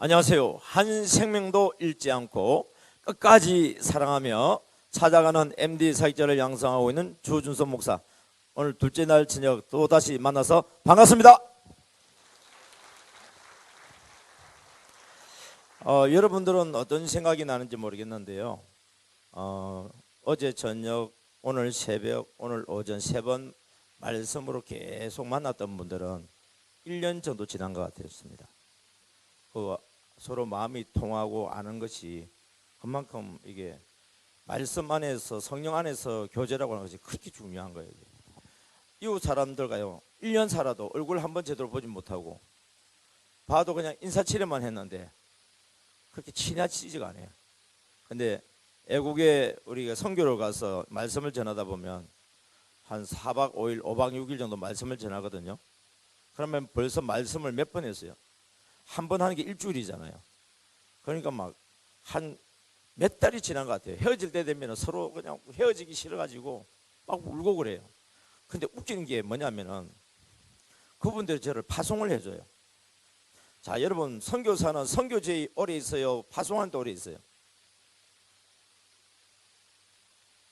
안녕하세요. 한 생명도 잃지 않고 끝까지 사랑하며 찾아가는 MD 사역자를 양성하고 있는 주준선 목사, 오늘 둘째 날 저녁 또다시 만나서 반갑습니다. 여러분들은 어떤 생각이 나는지 모르겠는데요, 어제 저녁, 오늘 새벽, 오늘 오전 세 번 말씀으로 계속 만났던 분들은 1년 정도 지난 것 같았습니다. 서로 마음이 통하고 아는 것이 그만큼 이게 말씀 안에서, 성령 안에서 교제라고 하는 것이 그렇게 중요한 거예요. 이웃 사람들과요 1년 살아도 얼굴 한번 제대로 보지 못하고 봐도 그냥 인사치레만 했는데 그렇게 친하지가 않아요. 근데 애국에 우리가 선교를 가서 말씀을 전하다 보면 한 4박 5일, 5박 6일 정도 말씀을 전하거든요. 그러면 벌써 말씀을 몇 번 했어요. 한 번 하는 게 일주일이잖아요. 그러니까 막 한 몇 달이 지난 것 같아요. 헤어질 때 되면 서로 그냥 헤어지기 싫어가지고 막 울고 그래요. 근데 웃기는 게 뭐냐면은 그분들이 저를 파송을 해줘요. 자, 여러분, 선교사는 선교제에 오래 있어요, 파송하는 데 오래 있어요?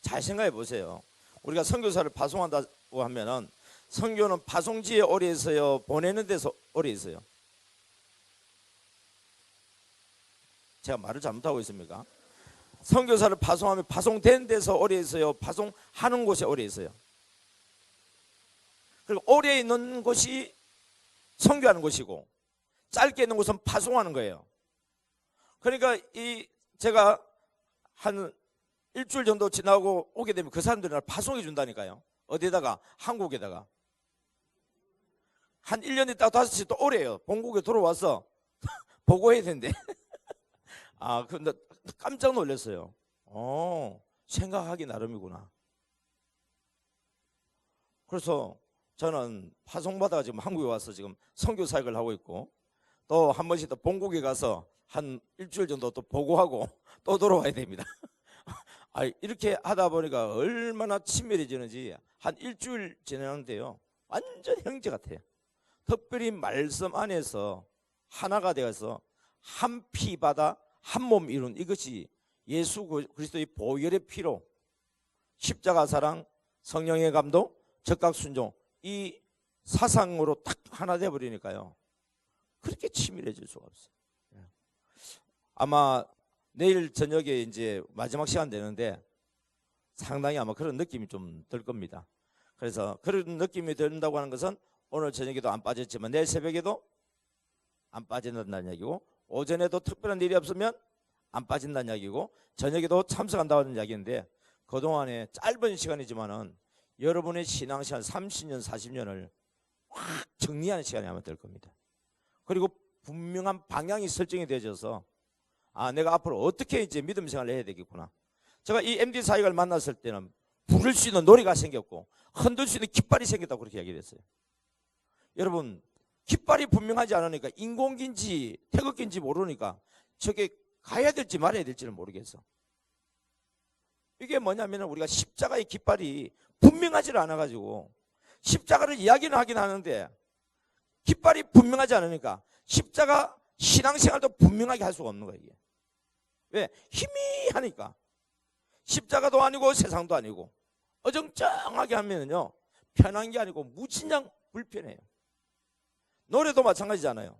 잘 생각해 보세요. 우리가 선교사를 파송한다고 하면은 선교는 파송지에 오래 있어요, 보내는 데서 오래 있어요? 제가 말을 잘못하고 있습니까? 선교사를 파송하면 파송된 데서 오래 있어요, 파송하는 곳에 오래 있어요? 그리고 오래 있는 곳이 선교하는 곳이고 짧게 있는 곳은 파송하는 거예요. 그러니까 제가 한 일주일 정도 지나고 오게 되면 그 사람들이 날 파송해 준다니까요. 어디다가? 한국에다가. 한 1년 있다가 다시 또 오래요. 본국에 돌아와서 보고해야 되는데 근데 깜짝 놀랐어요. 생각하기 나름이구나. 그래서 저는 파송받아가 지금 한국에 와서 지금 선교 사역을 하고 있고, 또 한 번씩 또 본국에 가서 한 일주일 정도 또 보고하고 또 돌아와야 됩니다. 이렇게 하다 보니까 얼마나 친밀해지는지 한 일주일 지나는데요 완전 형제 같아요. 특별히 말씀 안에서 하나가 되어서 한 피 바다 한 몸 이룬 이것이 예수 그리스도의 보혈의 피로 십자가 사랑, 성령의 감동, 적각 순종, 이 사상으로 딱 하나 되어버리니까요 그렇게 친밀해질 수가 없어요. 아마 내일 저녁에 이제 마지막 시간 되는데 상당히 아마 그런 느낌이 좀 들 겁니다. 그래서 그런 느낌이 든다고 하는 것은 오늘 저녁에도 안 빠졌지만 내일 새벽에도 안 빠진다는 얘기고, 오전에도 특별한 일이 없으면 안 빠진다는 이야기고, 저녁에도 참석한다는 이야기인데, 그동안에 짧은 시간이지만은 여러분의 신앙시간 30년 40년을 확 정리하는 시간이 아마 될 겁니다. 그리고 분명한 방향이 설정이 되어져서 내가 앞으로 어떻게 이제 믿음 생활을 해야 되겠구나. 제가 이 MD 사역을 만났을 때는 부를 수 있는 노래가 생겼고 흔들 수 있는 깃발이 생겼다고 그렇게 이야기를 했어요. 여러분, 깃발이 분명하지 않으니까 인공기인지 태극기인지 모르니까 저게 가야 될지 말아야 될지를 모르겠어. 이게 뭐냐면 우리가 십자가의 깃발이 분명하지를 않아가지고 십자가를 이야기는 하긴 하는데 깃발이 분명하지 않으니까 십자가 신앙생활도 분명하게 할 수가 없는 거예요. 이게 왜? 희미하니까. 십자가도 아니고 세상도 아니고 어정쩡하게 하면은요 편한 게 아니고 무진장 불편해요. 노래도 마찬가지잖아요.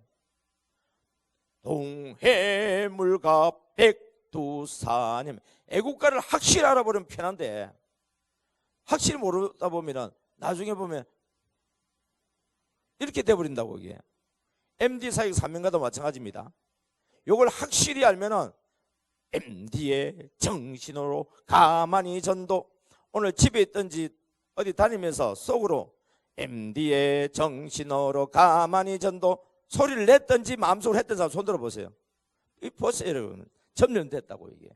동해물과 백두산이면 애국가를 확실히 알아버리면 편한데 확실히 모르다 보면은 나중에 보면 이렇게 돼버린다고. 이게 MD 사역 사명과도 마찬가지입니다. 요걸 확실히 알면은 MD의 정신으로 가만히 전도, 오늘 집에 있든지 어디 다니면서 속으로 MD의 정신으로 가만히 전도 소리를 냈든지 마음속으로 했던 사람 손 들어보세요. 이 보세요 여러분, 점령됐다고. 이게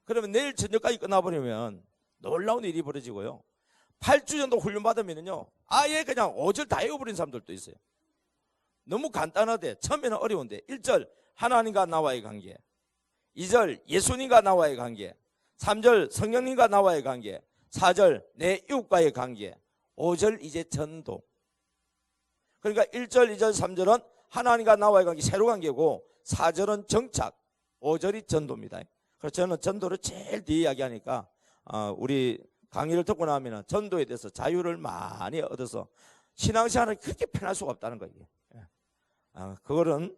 그러면 내일 저녁까지 끝나버리면 놀라운 일이 벌어지고요 8주 정도 훈련 받으면요 아예 그냥 5절 다 외워버린 사람들도 있어요. 너무 간단하대. 처음에는 어려운데 1절 하나님과 나와의 관계, 2절 예수님과 나와의 관계, 3절 성령님과 나와의 관계, 4절 내 이웃과의 관계, 5절 이제 전도. 그러니까 1절, 2절, 3절은 하나님과 나와의 관계, 새로 관계고, 4절은 정착, 5절이 전도입니다. 그래서 저는 전도를 제일 뒤에 이야기하니까 우리 강의를 듣고 나면 전도에 대해서 자유를 많이 얻어서 신앙생활은 그렇게 편할 수가 없다는 거예요. 그거는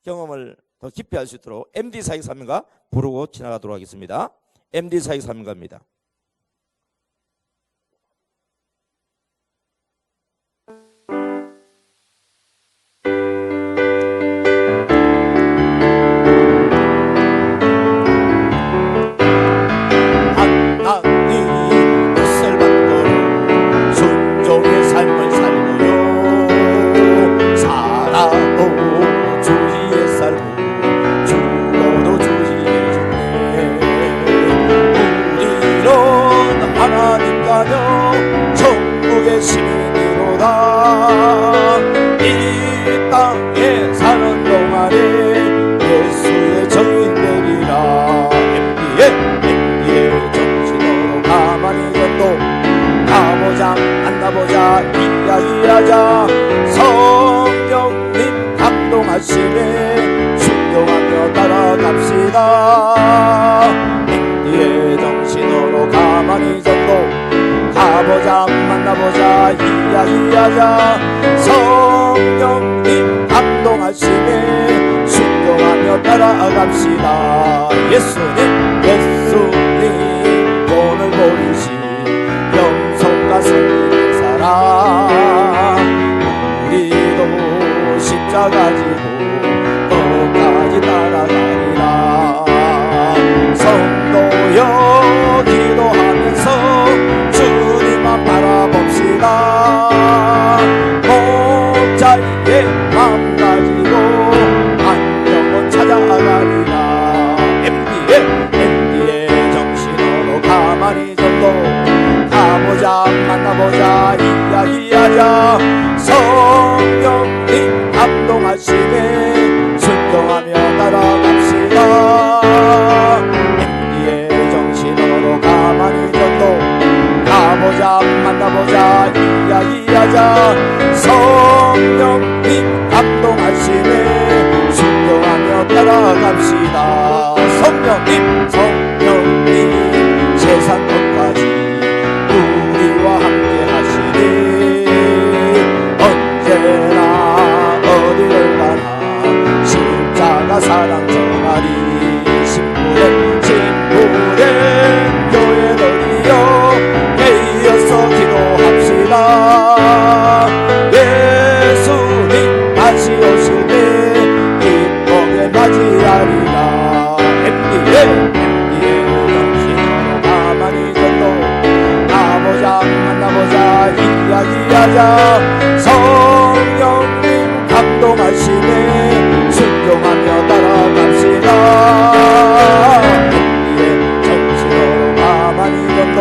경험을 더 깊이 할 수 있도록 MD 사역사명가 부르고 지나가도록 하겠습니다. MD 사역사명가입니다. 하나님 뜻을 받고 순종의 삶을 살고요. 살아도 주의 살고 죽어도 주의 죽네. 우리는 하나님 가정 천국의 시민이로다. 이 땅에 사는 동안에 예수의 증인되리라. MD의 정신으로 가만히 전도 가보자 만나보자 이야기하자. 성령님 감동하심에 순종하며 따라갑시다. MD의 정신으로 가만히 전도 가보자 만나보자 이야기하자. 성령님 감동하심에 순종하며 따라갑시다. 예수님 오늘 보이신 영성과 성령의 사랑 우리도 십자가 지고 끝까지 따라가리라. 성도여 기도하면서 주님만 바라봅시다. 목자의 마음 가지고 한 영혼 찾아가리라. MD의 정신으로 가만히 전도 가보자 만나보자 이야기하자. 성령님 감동하심에 순종하며 따라갑시다. MD의 정신으로 가만히 전도 가보자 만나보자 이야기하자. 성령님 감동하심에 순종하며 따라갑시다. 성령님 세상 끝까지 우리와 함께 하시니 언제나 어디를 가나 십자가 사랑 전하리. 신부된 교회들이여 깨어서 기도합시다. 예수님 다시 오실 때 기쁘게 맞이하리라. MD의 정신으로 가만히 전도 가보자 만나보자 이야기하자. 성령님 감동하심에 순종하며 따라갑시다. MD의 정신으로 가만히 전도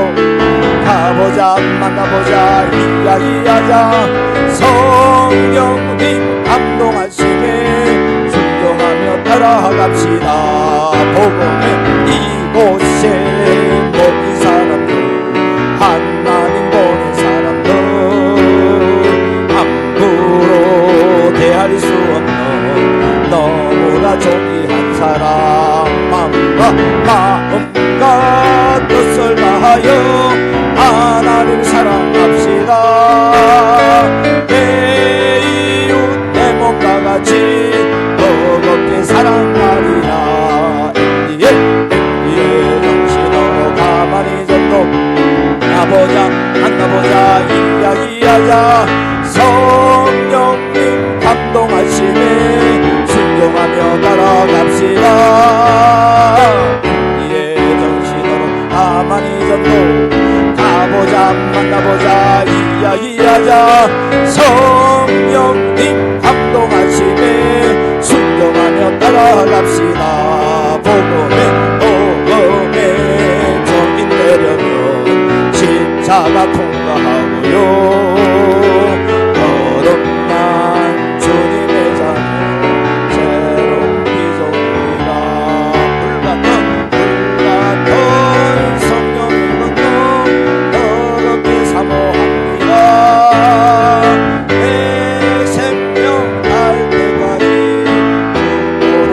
가보자 만나보자 이야기하자. 성령님 감동하심에 순종하며 따라갑시다. 복음의 이곳에 모인 사람들 하나님 보낸 사람들 함부로 대할 수 없는 너무나 존귀한 사람 마음과 뜻을 다하여 하나님 사랑합시다. 내 이웃 내 몸과 같이 뜨겁게 사랑하리라. MD의 정신으로 가만히 전도 가보자 만나보자 이야기하자. 성령님 감동하심에 순종하며 따라갑시다. MD의 정신으로 가만히 전도 가보자 만나보자 이야기하자. 성령님 감동하심에 순종하며 따라갑시다. 복음의 정인 되려면 십자가 통과하고요. 거듭난 주님의 자녀 새로운 비전이라. 불같은 성령의 건너 더럽게 사모합니다. 내 생명 날 때까지 눈으로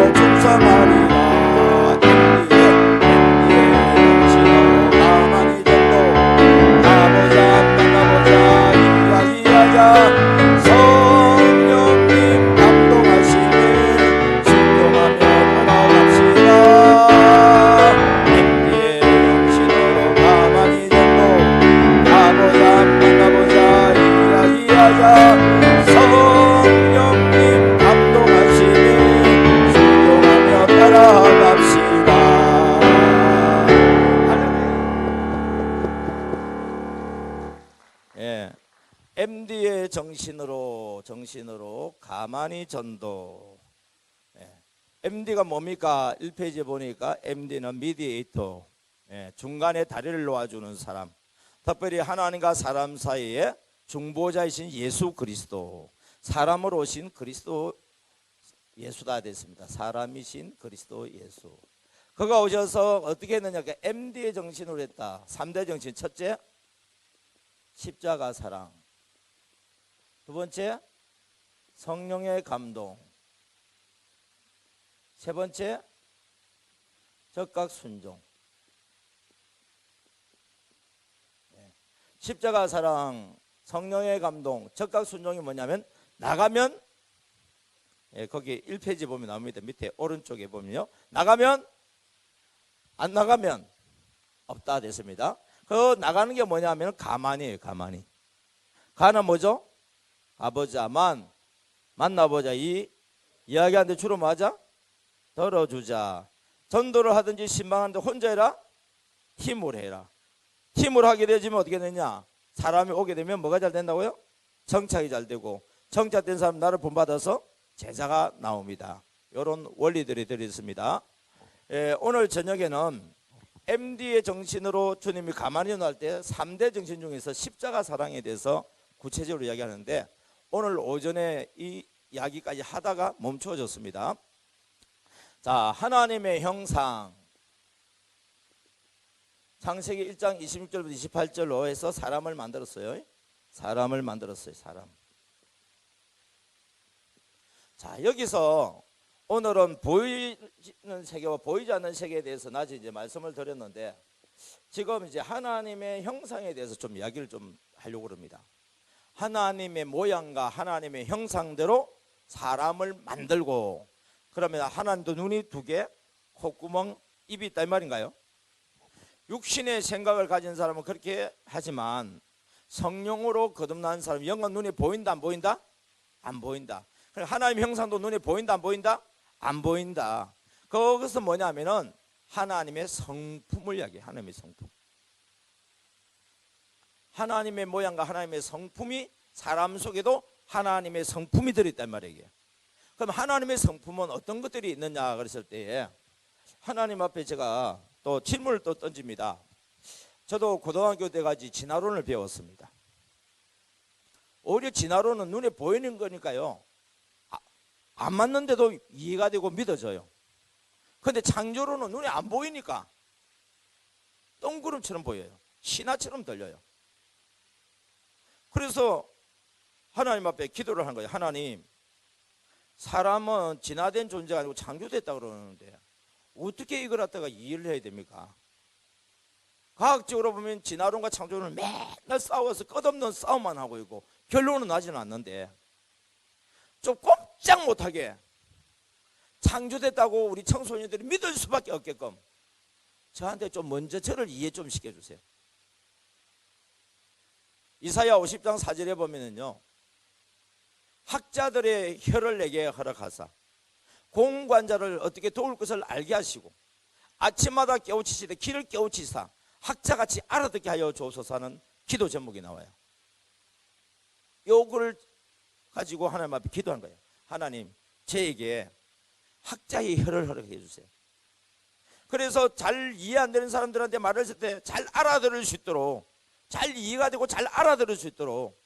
정신으로 가만히 전도. MD가 뭡니까? 1페이지에 보니까 MD는 미디에이터, 중간에 다리를 놓아주는 사람, 특별히 하나님과 사람 사이에 중보자이신 예수 그리스도, 사람으로 오신 그리스도 예수다 됐습니다. 사람이신 그리스도 예수. 그가 오셔서 어떻게 했느냐? MD의 정신으로 했다. 3대 정신. 첫째, 십자가 사랑. 두 번째, 성령의 감동. 세 번째, 적각 순종. 십자가 사랑, 성령의 감동, 적각 순종이 뭐냐면 나가면, 거기 1페이지 보면 나옵니다. 밑에 오른쪽에 보면요, 나가면 안 나가면 없다 됐습니다. 그 나가는 게 뭐냐면 가만히에요. 가만히. 가는 뭐죠? 가보자만 만나보자. 이 이야기하는데 주로 맞아? 들어주자. 전도를 하든지 신방하는데 혼자 해라? 팀으로 해라. 팀으로 하게 되지면 어떻게 되냐? 사람이 오게 되면 뭐가 잘 된다고요? 정착이 잘 되고, 정착된 사람 나를 본받아서 제자가 나옵니다. 이런 원리들이 들어있습니다. 오늘 저녁에는 MD의 정신으로 주님이 가만히 놓을 때 3대 정신 중에서 십자가 사랑에 대해서 구체적으로 이야기하는데, 오늘 오전에 이 이야기까지 하다가 멈춰졌습니다. 자, 하나님의 형상, 창세기 1장 26절부터 28절로 해서 사람을 만들었어요. 사람을 만들었어요. 사람. 자, 여기서 오늘은 보이는 세계와 보이지 않는 세계에 대해서 낮에 이제 말씀을 드렸는데, 지금 이제 하나님의 형상에 대해서 좀 이야기를 좀 하려고 합니다. 하나님의 모양과 하나님의 형상대로 사람을 만들고, 그러면 하나님도 눈이 두 개, 콧구멍, 입이 있다 이 말인가요? 육신의 생각을 가진 사람은 그렇게 하지만 성령으로 거듭난 사람, 영은 눈에 보인다 안 보인다? 안 보인다. 하나님의 형상도 눈에 보인다 안 보인다? 안 보인다. 그것은 뭐냐면은 하나님의 성품을 이야기해. 하나님의 성품. 하나님의 모양과 하나님의 성품이 사람 속에도 하나님의 성품이 들어있단 말이에요. 그럼 하나님의 성품은 어떤 것들이 있느냐 그랬을 때에 하나님 앞에 제가 또 질문을 또 던집니다. 저도 고등학교 때까지 진화론을 배웠습니다. 오히려 진화론은 눈에 보이는 거니까요, 안 맞는데도 이해가 되고 믿어져요. 그런데 창조론은 눈에 안 보이니까 똥구름처럼 보여요. 신화처럼 들려요. 그래서 하나님 앞에 기도를 한 거예요. 하나님, 사람은 진화된 존재가 아니고 창조됐다고 그러는데 어떻게 이걸 갖다가 이해를 해야 됩니까? 과학적으로 보면 진화론과 창조론은 맨날 싸워서 끝없는 싸움만 하고 있고 결론은 나지는 않는데, 좀 꼼짝 못하게 창조됐다고 우리 청소년들이 믿을 수밖에 없게끔 저한테 좀 먼저 저를 이해 좀 시켜주세요. 이사야 50장 4절에 보면은요, 학자들의 혀를 내게 허락하사 공관자를 어떻게 도울 것을 알게 하시고 아침마다 깨우치시되 귀를 깨우치사 학자같이 알아듣게 하여 주옵소서 하는 기도 제목이 나와요. 요걸 가지고 하나님 앞에 기도한 거예요. 하나님, 저에게 학자의 혀를 허락해 주세요. 그래서 잘 이해 안 되는 사람들한테 말을 했을 때 잘 알아들을 수 있도록, 잘 이해가 되고 잘 알아들을 수 있도록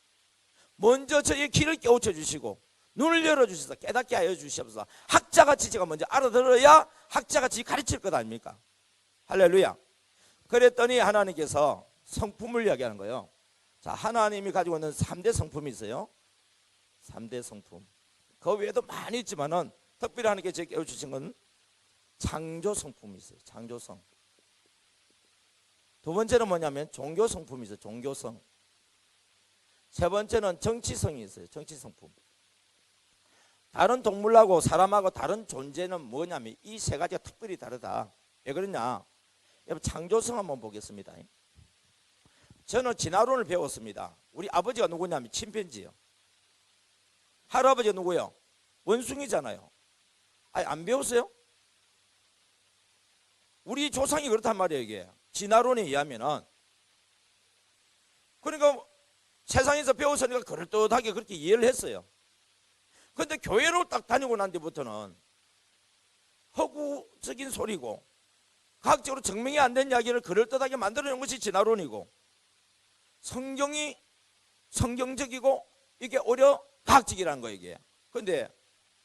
먼저 저의 귀를 깨우쳐 주시고 눈을 열어주셔서 깨닫게 하여 주시옵소서. 학자같이 제가 먼저 알아들어야 학자같이 가르칠 것 아닙니까? 할렐루야. 그랬더니 하나님께서 성품을 이야기하는 거예요. 자, 하나님이 가지고 있는 3대 성품이 있어요. 3대 성품. 그 외에도 많이 있지만은 특별히 하나님께 제게 깨워주신 건 창조 성품이 있어요. 창조성. 두 번째는 뭐냐면 종교 성품이 있어요. 종교성. 세 번째는 정치성이 있어요. 정치성품. 다른 동물하고 사람하고 다른 존재는 뭐냐면 이 세 가지가 특별히 다르다. 왜 그러냐? 여러분, 창조성 한번 보겠습니다. 저는 진화론을 배웠습니다. 우리 아버지가 누구냐면 침팬지요. 할아버지가 누구요? 원숭이잖아요. 아니, 안 배웠어요? 우리 조상이 그렇단 말이에요. 이게 진화론에 의하면은. 그러니까 세상에서 배웠으니까 그럴듯하게 그렇게 이해를 했어요. 그런데 교회로 딱 다니고 난 뒤부터는 허구적인 소리고 과학적으로 증명이 안 된 이야기를 그럴듯하게 만들어내는 것이 진화론이고, 성경이 성경적이고 이게 오히려 과학적이라는 거예요 이게. 그런데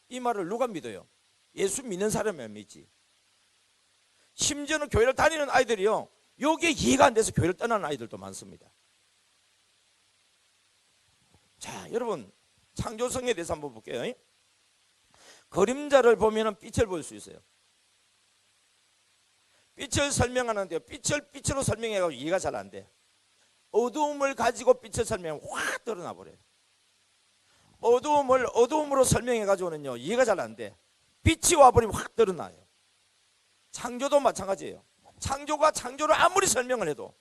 이 말을 누가 믿어요? 예수 믿는 사람이면 믿지. 심지어는 교회를 다니는 아이들이요, 여기에 이해가 안 돼서 교회를 떠나는 아이들도 많습니다. 자, 여러분, 창조성에 대해서 한번 볼게요. 그림자를 보면 빛을 볼 수 있어요. 빛을 설명하는데요, 빛을 빛으로 설명해가지고 이해가 잘 안 돼. 어두움을 가지고 빛을 설명하면 확 드러나 버려요. 어두움을 어두움으로 설명해가지고는요 이해가 잘 안 돼. 빛이 와버리면 확 드러나요. 창조도 마찬가지예요. 창조가 창조를 아무리 설명을 해도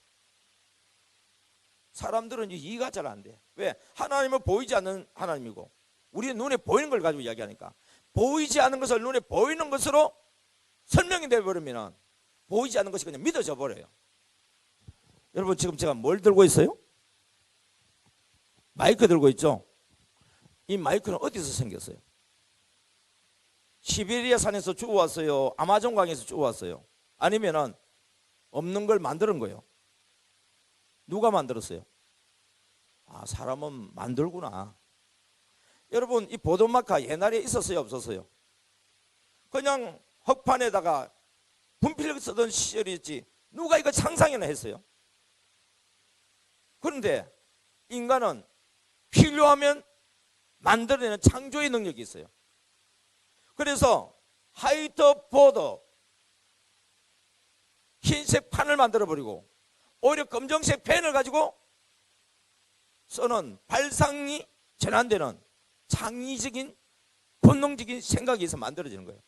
사람들은 이해가 잘 안 돼. 왜? 하나님은 보이지 않는 하나님이고 우리의 눈에 보이는 걸 가지고 이야기하니까, 보이지 않는 것을 눈에 보이는 것으로 설명이 되어버리면 보이지 않는 것이 그냥 믿어져 버려요. 여러분, 지금 제가 뭘 들고 있어요? 마이크 들고 있죠? 이 마이크는 어디서 생겼어요? 시베리아 산에서 주워왔어요? 아마존 강에서 주워왔어요? 아니면은 없는 걸 만드는 거예요? 누가 만들었어요? 아, 사람은 만들구나. 여러분, 이 보도마카 옛날에 있었어요, 없었어요? 그냥 흙판에다가 분필을 쓰던 시절이었지 누가 이거 상상이나 했어요? 그런데 인간은 필요하면 만들어내는 창조의 능력이 있어요. 그래서 화이트보드, 흰색 판을 만들어버리고 오히려 검정색 펜을 가지고 쓰는 발상이 전환되는 창의적인 본능적인 생각이 있어 만들어지는 거예요.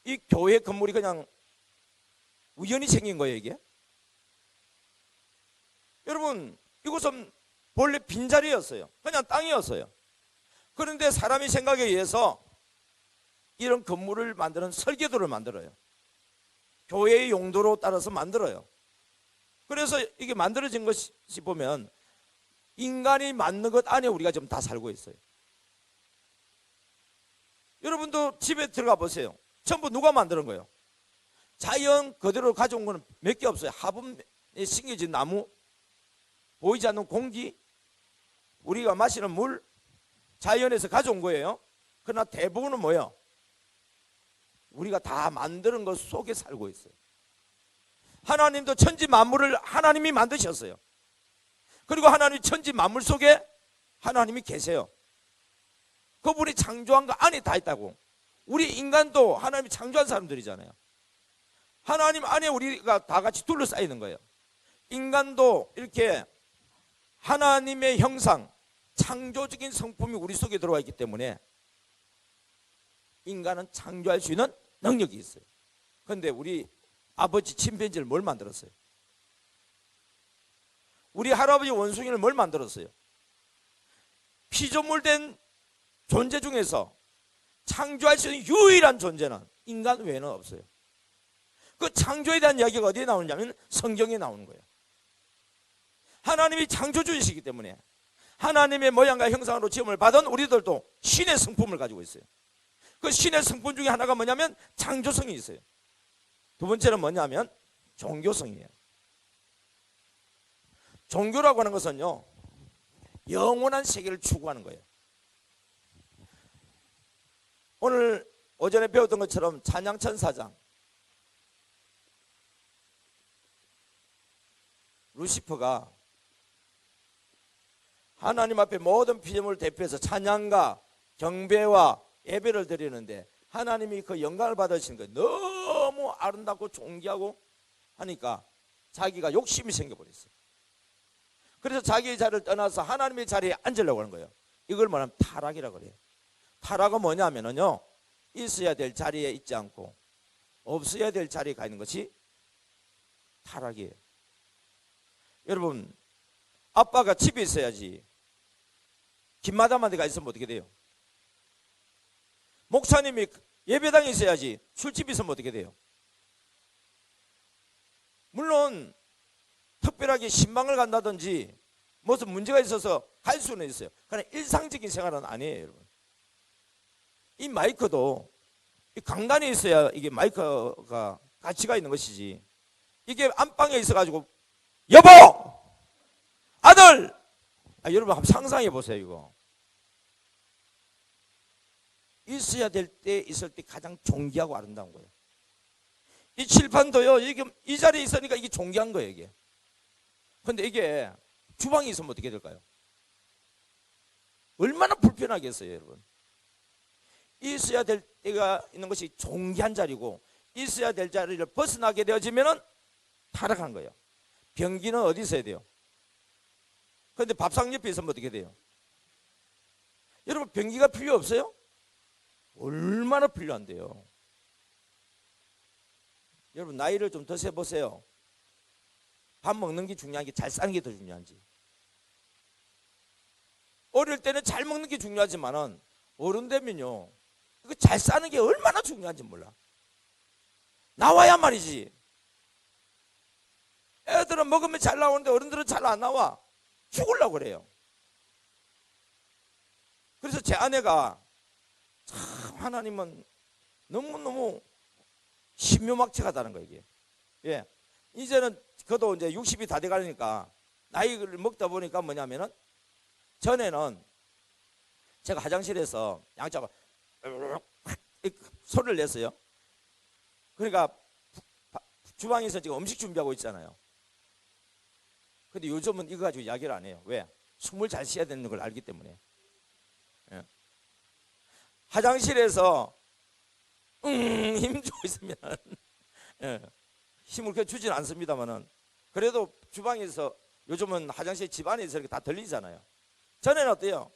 이 교회 건물이 그냥 우연히 생긴 거예요 이게? 여러분, 이곳은 본래 빈자리였어요. 그냥 땅이었어요. 그런데 사람이 생각에 의해서 이런 건물을 만드는 설계도를 만들어요. 교회의 용도로 따라서 만들어요. 그래서 이게 만들어진 것이 보면 인간이 만든 것 안에 우리가 지금 다 살고 있어요. 여러분도 집에 들어가 보세요. 전부 누가 만드는 거예요? 자연 그대로 가져온 거는 몇 개 없어요. 화분에 심겨진 나무, 보이지 않는 공기, 우리가 마시는 물, 자연에서 가져온 거예요. 그러나 대부분은 뭐예요? 우리가 다 만드는 것 속에 살고 있어요. 하나님도 천지 만물을 하나님이 만드셨어요. 그리고 하나님 천지 만물 속에 하나님이 계세요. 그분이 창조한 거 안에 다 있다고. 우리 인간도 하나님이 창조한 사람들이잖아요. 하나님 안에 우리가 다 같이 둘러싸여 있는 거예요. 인간도 이렇게 하나님의 형상, 창조적인 성품이 우리 속에 들어와 있기 때문에 인간은 창조할 수 있는 능력이 있어요. 그런데 우리 아버지 침팬지를 뭘 만들었어요? 우리 할아버지 원숭이를 뭘 만들었어요? 피조물된 존재 중에서 창조할 수 있는 유일한 존재는 인간 외에는 없어요. 그 창조에 대한 이야기가 어디에 나오냐면 성경에 나오는 거예요. 하나님이 창조주이시기 때문에 하나님의 모양과 형상으로 지음을 받은 우리들도 신의 성품을 가지고 있어요. 그 신의 성품 중에 하나가 뭐냐면 창조성이 있어요. 두 번째는 뭐냐면 종교성이에요. 종교라고 하는 것은요, 영원한 세계를 추구하는 거예요. 오늘 오전에 배웠던 것처럼 찬양천사장 루시퍼가 하나님 앞에 모든 피조물을 대표해서 찬양과 경배와 예배를 드리는데 하나님이 그 영광을 받으시는 거예요. 너무 아름답고 존귀하고 하니까 자기가 욕심이 생겨버렸어요. 그래서 자기의 자리를 떠나서 하나님의 자리에 앉으려고 하는 거예요. 이걸 말하면 타락이라고 그래요. 타락은 뭐냐면요, 있어야 될 자리에 있지 않고 없어야 될 자리에 가 있는 것이 타락이에요. 여러분, 아빠가 집에 있어야지 김마담한 데 가 있으면 어떻게 돼요? 목사님이 예배당에 있어야지 술집에 있으면 어떻게 돼요? 물론 특별하게 신방을 간다든지 무슨 문제가 있어서 갈 수는 있어요. 그러나 일상적인 생활은 아니에요, 여러분. 이 마이크도 이 강단에 있어야 이게 마이크가 가치가 있는 것이지. 이게 안방에 있어가지고 여보, 아들, 여러분 한번 상상해 보세요. 이거 있어야 될 때 있을 때 가장 존귀하고 아름다운 거예요. 이 칠판도요, 이게 이 자리에 있으니까 이게 존귀한 거예요, 이게. 근데 이게 주방에 있으면 어떻게 될까요? 얼마나 불편하겠어요, 여러분. 있어야 될 때가 있는 것이 존귀한 자리고, 있어야 될 자리를 벗어나게 되어지면은 타락한 거예요. 변기는 어디 있어야 돼요? 그런데 밥상 옆에 있으면 어떻게 돼요? 여러분, 변기가 필요 없어요? 얼마나 필요한데요. 여러분, 나이를 좀 더 세보세요. 밥 먹는 게 중요한 게 잘 사는 게 더 중요한지. 어릴 때는 잘 먹는 게 중요하지만은 어른 되면요, 이거 잘 사는 게 얼마나 중요한지 몰라. 나와야 말이지. 애들은 먹으면 잘 나오는데 어른들은 잘 안 나와. 죽으려고 그래요. 그래서 제 아내가 참 하나님은 너무너무 신묘막측하다는 거예요, 이게. 예. 이제는 그도 이제 60이 다 돼가니까 나이를 먹다 보니까 뭐냐면은, 전에는 제가 화장실에서 양자가 소리를 냈어요. 그러니까 주방에서 지금 음식 준비하고 있잖아요. 근데 요즘은 이거 가지고 이야기를 안 해요. 왜? 숨을 잘 쉬어야 되는 걸 알기 때문에. 예. 화장실에서 힘주고 있으면 예, 힘을 그렇게 주진 않습니다만은, 그래도 주방에서 요즘은 화장실 집안에서 이렇게 다 들리잖아요. 전에는 어때요?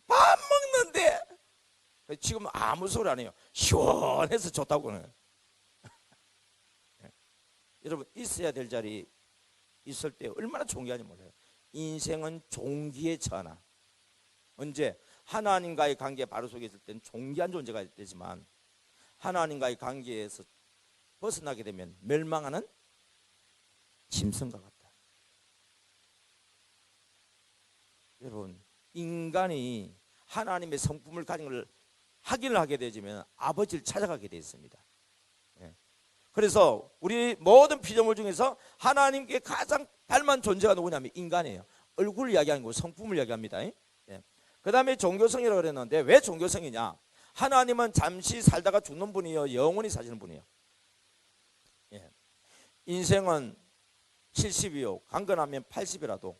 밥 먹는데 지금은 아무 소리 안 해요. 시원해서 좋다고는. 여러분, 있어야 될 자리 있을 때 얼마나 존귀한지 몰라요. 인생은 존귀에 처하나. 언제? 하나님과의 관계 바로 속에 있을 때는 존귀한 존재가 되지만, 하나님과의 관계에서 벗어나게 되면 멸망하는 짐승과 같다. 여러분, 인간이 하나님의 성품을 가진 걸 확인을 하게 되지면 아버지를 찾아가게 되어 있습니다. 예. 그래서 우리 모든 피조물 중에서 하나님께 가장 닮은 존재가 누구냐면 인간이에요. 얼굴을 이야기하는 거고 성품을 이야기합니다. 예. 그 다음에 종교성이라고 그랬는데, 왜 종교성이냐? 하나님은 잠시 살다가 죽는 분이요, 영원히 사시는 분이에요. 예. 인생은 70이요, 강건하면 80이라도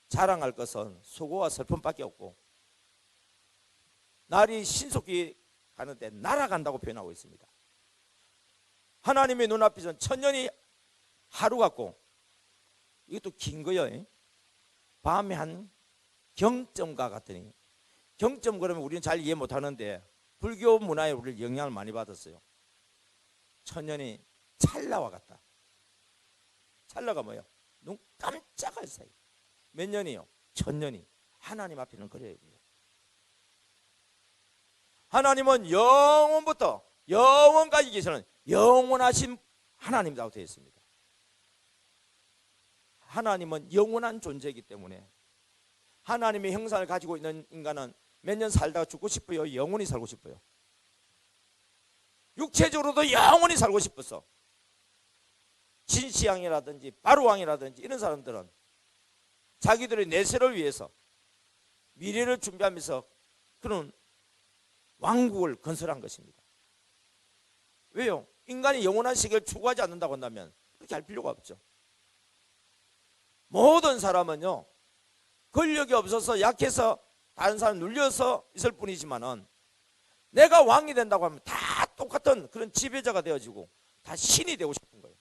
자랑할 것은 수고와 슬픔밖에 없고, 날이 신속히 가는데 날아간다고 표현하고 있습니다. 하나님의 눈앞에서는 천년이 하루 같고, 이것도 긴 거예요. 밤에 한 경점과 같으니, 경점 그러면 우리는 잘 이해 못하는데 불교 문화에 우리를 영향을 많이 받았어요. 천년이 찰나와 같다. 찰나가 뭐예요? 눈 깜짝할 사이. 몇 년이요? 천년이. 하나님 앞에는 그래요. 하나님은 영원부터 영원까지 계시는 영원하신 하나님이라고 되어 있습니다. 하나님은 영원한 존재이기 때문에 하나님의 형상을 가지고 있는 인간은 몇 년 살다가 죽고 싶어요? 영원히 살고 싶어요? 육체적으로도 영원히 살고 싶었어. 진시황이라든지 바로왕이라든지 이런 사람들은 자기들의 내세를 위해서 미래를 준비하면서 그런 왕국을 건설한 것입니다. 왜요? 인간이 영원한 세계를 추구하지 않는다고 한다면 그렇게 할 필요가 없죠. 모든 사람은요, 권력이 없어서 약해서 다른 사람 눌려서 있을 뿐이지만은, 내가 왕이 된다고 하면 다 똑같은 그런 지배자가 되어지고 다 신이 되고 싶은 거예요.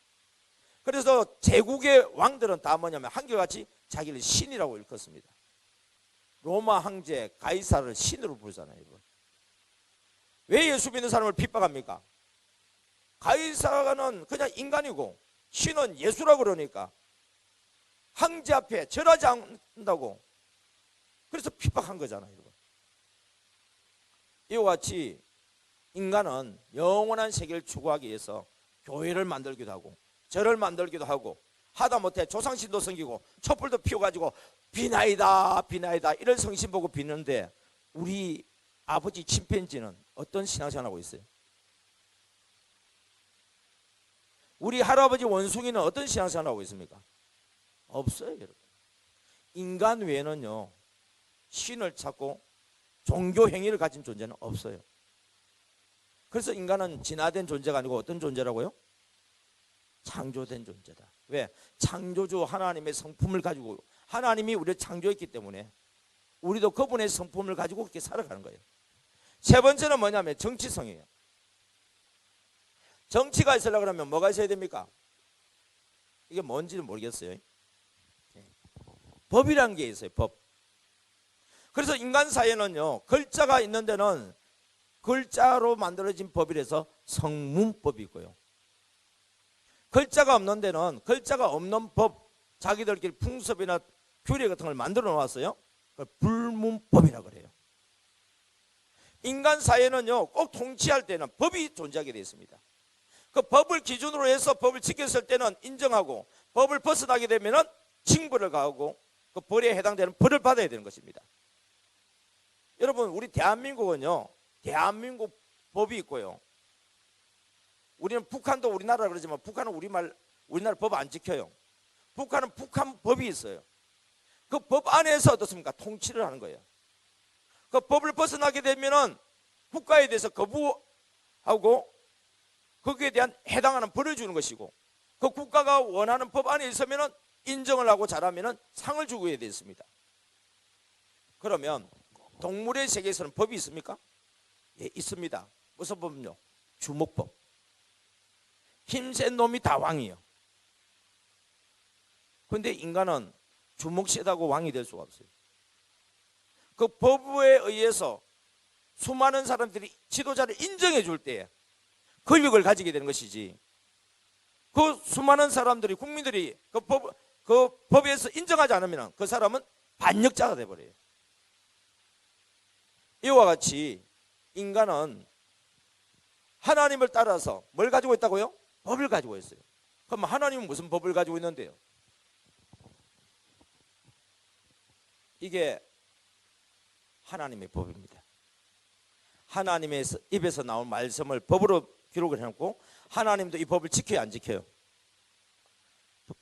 그래서 제국의 왕들은 다 뭐냐면 한결같이 자기를 신이라고 일컫습니다. 로마 황제 가이사를 신으로 부르잖아요. 여러분. 왜 예수 믿는 사람을 핍박합니까? 가이사는 그냥 인간이고 신은 예수라고 그러니까 황제 앞에 절하지 않는다고, 그래서 핍박한 거잖아요. 여러분. 이와 같이 인간은 영원한 세계를 추구하기 위해서 교회를 만들기도 하고 절을 만들기도 하고 하다못해 조상신도 섬기고 촛불도 피워가지고 비나이다 비나이다 이런 성신 보고 비는데 우리 아버지 침팬지는 어떤 신앙생활하고 있어요? 우리 할아버지 원숭이는 어떤 신앙생활하고 있습니까? 없어요, 여러분. 인간 외에는요 신을 찾고 종교 행위를 가진 존재는 없어요. 그래서 인간은 진화된 존재가 아니고 어떤 존재라고요? 창조된 존재다. 왜? 창조주 하나님의 성품을 가지고 하나님이 우리를 창조했기 때문에 우리도 그분의 성품을 가지고 그렇게 살아가는 거예요. 세 번째는 뭐냐면 정치성이에요. 정치가 있으려고 그러면 뭐가 있어야 됩니까? 이게 뭔지는 모르겠어요. 법이라는 게 있어요. 법. 그래서 인간 사회는요 글자가 있는 데는 글자로 만들어진 법이라서 성문법이 있고요, 글자가 없는 데는 글자가 없는 법, 자기들끼리 풍습이나 규례 같은 걸 만들어 놓았어요. 그걸 불문법이라고 그래요. 인간 사회는요 꼭 통치할 때는 법이 존재하게 되어 있습니다. 그 법을 기준으로 해서 법을 지켰을 때는 인정하고 법을 벗어나게 되면 징벌을 가하고 그 벌에 해당되는 벌을 받아야 되는 것입니다. 여러분 우리 대한민국은요 대한민국 법이 있고요, 우리는 북한도 우리나라 그러지만 북한은 우리나라 법 안 지켜요. 북한은 북한 법이 있어요. 그 법 안에서 어떻습니까? 통치를 하는 거예요. 그 법을 벗어나게 되면은 국가에 대해서 거부하고 거기에 대한 해당하는 벌을 주는 것이고, 그 국가가 원하는 법 안에 있으면은 인정을 하고 잘하면은 상을 주고 해야 되겠습니다. 그러면 동물의 세계에서는 법이 있습니까? 예, 있습니다. 무슨 법은요? 주목법. 힘센 놈이 다 왕이에요. 그런데 인간은 주먹 세다고 왕이 될 수가 없어요. 그 법에 의해서 수많은 사람들이 지도자를 인정해 줄 때에 권력을 가지게 되는 것이지, 그 수많은 사람들이 국민들이 그 법에서 인정하지 않으면 그 사람은 반역자가 되어버려요. 이와 같이 인간은 하나님을 따라서 뭘 가지고 있다고요? 법을 가지고 있어요. 그럼 하나님은 무슨 법을 가지고 있는데요? 이게 하나님의 법입니다. 하나님의 입에서 나온 말씀을 법으로 기록을 해놓고 하나님도 이 법을 지켜야 안 지켜요?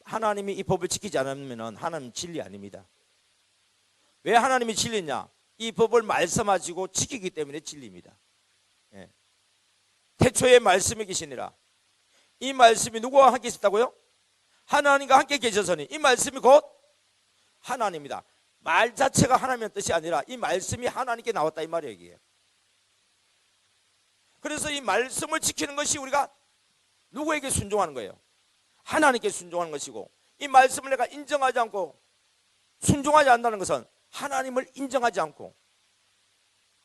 하나님이 이 법을 지키지 않으면 하나님은 진리 아닙니다. 왜 하나님이 진리냐? 이 법을 말씀하시고 지키기 때문에 진리입니다. 예. 태초에 말씀이 계시니라. 이 말씀이 누구와 함께 있었다고요? 하나님과 함께 계셔서니 이 말씀이 곧 하나님이다. 말 자체가 하나님의 뜻이 아니라 이 말씀이 하나님께 나왔다 이 말이에요. 이게. 그래서 이 말씀을 지키는 것이 우리가 누구에게 순종하는 거예요? 하나님께 순종하는 것이고, 이 말씀을 내가 인정하지 않고 순종하지 않는다는 것은 하나님을 인정하지 않고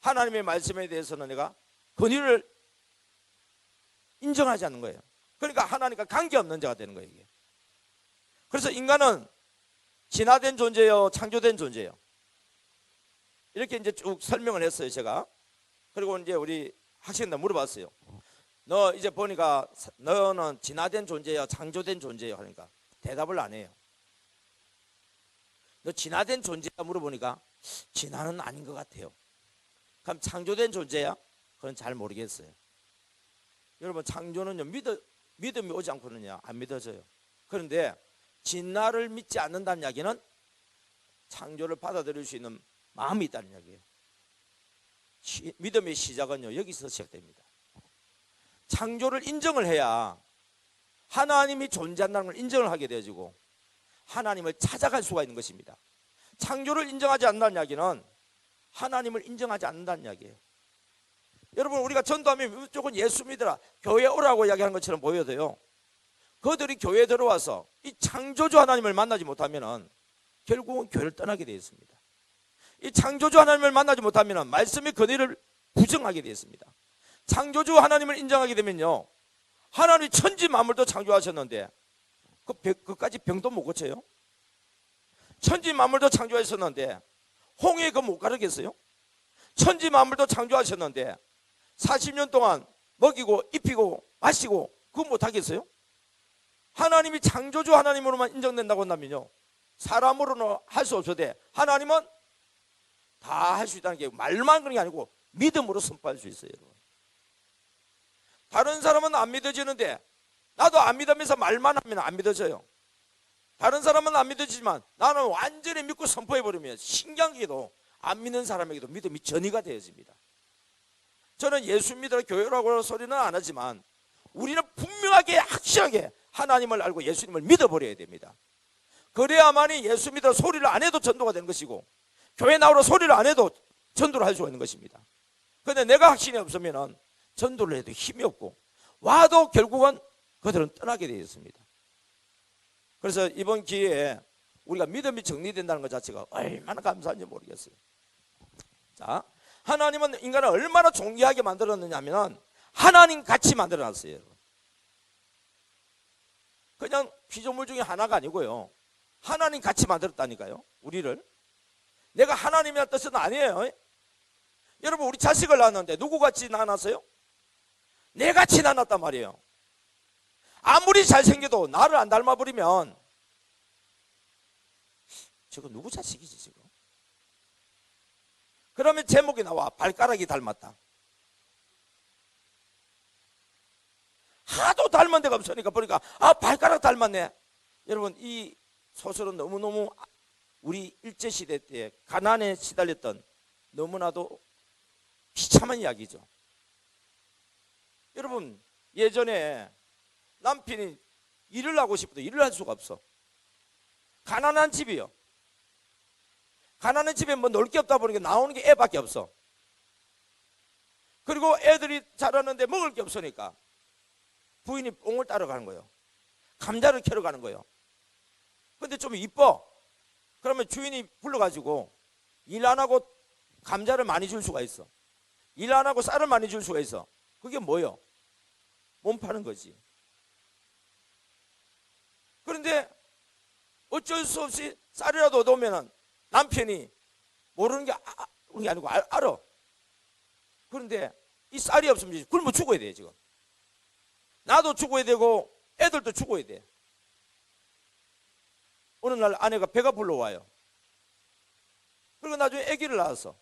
하나님의 말씀에 대해서는 내가 권위를 인정하지 않는 거예요. 그러니까 하나님과 관계없는 자가 되는 거예요. 이게. 그래서 인간은 진화된 존재요, 창조된 존재요. 이렇게 이제 쭉 설명을 했어요, 제가. 그리고 이제 우리 학생들 물어봤어요. 너 이제 보니까 너는 진화된 존재요, 창조된 존재요 하니까 대답을 안 해요. 너 진화된 존재야 물어보니까 진화는 아닌 것 같아요. 그럼 창조된 존재야? 그건 잘 모르겠어요. 여러분 창조는요 믿음이 오지 않고는요 안 믿어져요. 그런데 진화를 믿지 않는다는 이야기는 창조를 받아들일 수 있는 마음이 있다는 이야기예요. 믿음의 시작은요 여기서 시작됩니다. 창조를 인정을 해야 하나님이 존재한다는 걸 인정을 하게 되어지고 하나님을 찾아갈 수가 있는 것입니다. 창조를 인정하지 않는다는 이야기는 하나님을 인정하지 않는다는 이야기예요. 여러분 우리가 전도하면 무조건 예수 믿으라 교회 오라고 이야기하는 것처럼 보여도요, 그들이 교회에 들어와서 이 창조주 하나님을 만나지 못하면 결국은 교회를 떠나게 되어 있습니다. 이 창조주 하나님을 만나지 못하면 말씀의 권위를 부정하게 되어 있습니다. 창조주 하나님을 인정하게 되면요, 하나님이 천지 만물도 창조하셨는데 그까지 병도 못 고쳐요? 천지 만물도 창조하셨는데 홍해 그거 못 가르겠어요? 천지 만물도 창조하셨는데 40년 동안 먹이고 입히고 마시고 그거 못 하겠어요? 하나님이 창조주 하나님으로만 인정된다고 한다면요, 사람으로는 할 수 없어도 하나님은 다 할 수 있다는 게 말만 그런 게 아니고 믿음으로 선포할 수 있어요. 여러분. 다른 사람은 안 믿어지는데 나도 안 믿으면서 말만 하면 안 믿어져요. 다른 사람은 안 믿어지지만 나는 완전히 믿고 선포해버리면 신기하게도 안 믿는 사람에게도 믿음이 전이가 되어집니다. 저는 예수 믿으라 교회라고 소리는 안 하지만 우리는 분명하게 확실하게 하나님을 알고 예수님을 믿어버려야 됩니다. 그래야만이 예수 믿으라 소리를 안 해도 전도가 되는 것이고 교회 나오라 소리를 안 해도 전도를 할 수가 있는 것입니다. 그런데 내가 확신이 없으면 전도를 해도 힘이 없고 와도 결국은 그들은 떠나게 되어 있습니다. 그래서 이번 기회에 우리가 믿음이 정리된다는 것 자체가 얼마나 감사한지 모르겠어요. 자, 하나님은 인간을 얼마나 존귀하게 만들었느냐 하면 하나님 같이 만들어놨어요. 그냥 피조물 중에 하나가 아니고요, 하나님 같이 만들었다니까요. 우리를 내가 하나님이라는 뜻은 아니에요. 여러분, 우리 자식을 낳았는데 누구같이 낳았어요? 내같이 낳았단 말이에요. 아무리 잘생겨도 나를 안 닮아버리면 저거 누구 자식이지 지금? 그러면 제목이 나와. 발가락이 닮았다. 하도 닮은 데가 없으니까 보니까 발가락 닮았네. 여러분, 이 소설은 너무너무 우리 일제시대 때 가난에 시달렸던 너무나도 비참한 이야기죠. 여러분, 예전에 남편이 일을 하고 싶어도 일을 할 수가 없어. 가난한 집이요. 가난한 집에 뭐 놀 게 없다 보니까 나오는 게 애밖에 없어. 그리고 애들이 자라는데 먹을 게 없으니까 부인이 뽕을 따러 가는 거예요. 감자를 캐러 가는 거예요. 근데 좀 이뻐. 그러면 주인이 불러가지고 일 안 하고 감자를 많이 줄 수가 있어. 일 안 하고 쌀을 많이 줄 수가 있어. 그게 뭐예요? 몸 파는 거지. 그런데 어쩔 수 없이 쌀이라도 얻어오면 남편이 모르는 게 아니고 알아. 그런데 이 쌀이 없으면 굶어 죽어야 돼. 지금 나도 죽어야 되고 애들도 죽어야 돼. 어느 날 아내가 배가 불러와요. 그리고 나중에 아기를 낳았어.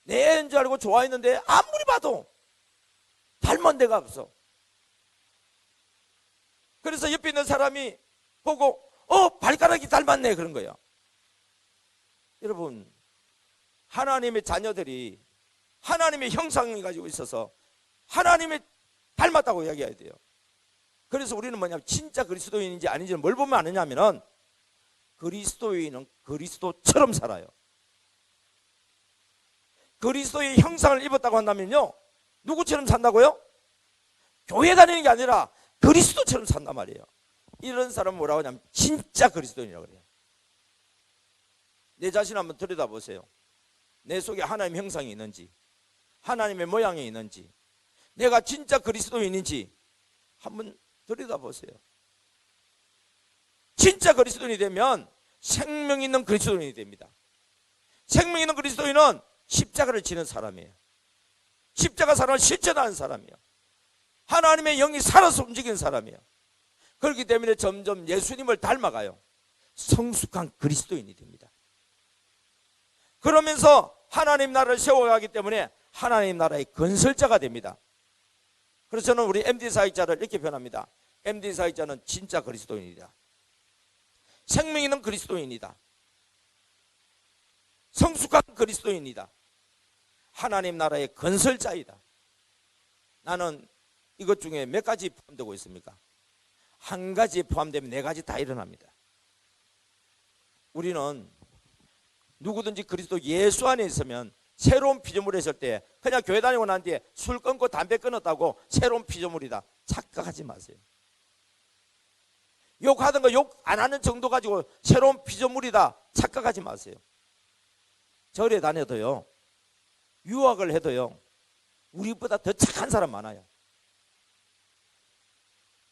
내 애인 줄 알고 좋아했는데 아무리 봐도 닮은 데가 없어. 그래서 옆에 있는 사람이 보고 발가락이 닮았네 그런 거예요. 여러분, 하나님의 자녀들이 하나님의 형상을 가지고 있어서 하나님의 닮았다고 이야기해야 돼요. 그래서 우리는 뭐냐면 진짜 그리스도인인지 아닌지는 뭘 보면 아느냐 하면은 그리스도인은 그리스도처럼 살아요. 그리스도의 형상을 입었다고 한다면요, 누구처럼 산다고요? 교회 다니는 게 아니라 그리스도처럼 산단 말이에요. 이런 사람은 뭐라고 하냐면 진짜 그리스도인이라고 그래요. 내 자신 한번 들여다보세요. 내 속에 하나님의 형상이 있는지, 하나님의 모양이 있는지, 내가 진짜 그리스도인인지 한번 들여다보세요. 진짜 그리스도인이 되면 생명 있는 그리스도인이 됩니다. 생명 있는 그리스도인은 십자가를 지는 사람이에요. 십자가 사랑을 실천하는 사람이에요. 하나님의 영이 살아서 움직이는 사람이에요. 그렇기 때문에 점점 예수님을 닮아가요. 성숙한 그리스도인이 됩니다. 그러면서 하나님 나라를 세워가기 때문에 하나님 나라의 건설자가 됩니다. 그래서 저는 우리 MD 사역자를 이렇게 표현합니다. MD 사역자는 진짜 그리스도인이다. 생명 있는 그리스도인이다. 성숙한 그리스도인이다. 하나님 나라의 건설자이다. 나는 이것 중에 몇 가지 포함되고 있습니까? 한 가지에 포함되면 네 가지 다 일어납니다. 우리는 누구든지 그리스도 예수 안에 있으면 새로운 피조물이 있을 때 그냥 교회 다니고 난 뒤에 술 끊고 담배 끊었다고 새로운 피조물이다 착각하지 마세요. 욕하던 거 욕 안 하는 정도 가지고 새로운 피조물이다 착각하지 마세요. 절에 다녀도요, 유학을 해도요, 우리보다 더 착한 사람 많아요.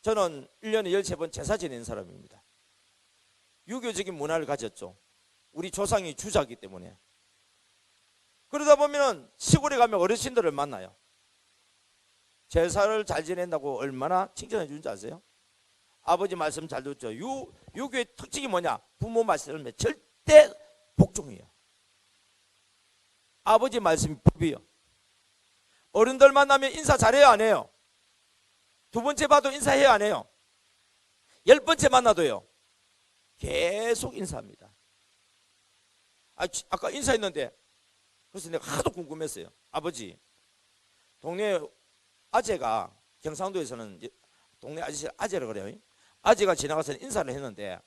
저는 1년에 13번 제사 지내는 사람입니다. 유교적인 문화를 가졌죠. 우리 조상이 주자이기 때문에. 그러다 보면 시골에 가면 어르신들을 만나요. 제사를 잘 지낸다고 얼마나 칭찬해 주는지 아세요? 아버지 말씀 잘 듣죠. 유교의 특징이 뭐냐? 부모 말씀에 절대 복종이에요. 아버지 말씀이 법이에요. 어른들 만나면 인사 잘해요, 안 해요? 두 번째 봐도 인사해요, 안 해요? 10번째 만나도요, 계속 인사합니다. 아까 인사했는데, 그래서 내가 하도 궁금했어요. 아버지, 동네 아재가, 경상도에서는 동네 아저씨 아재라 그래요. 아재가 지나가서 인사를 했는데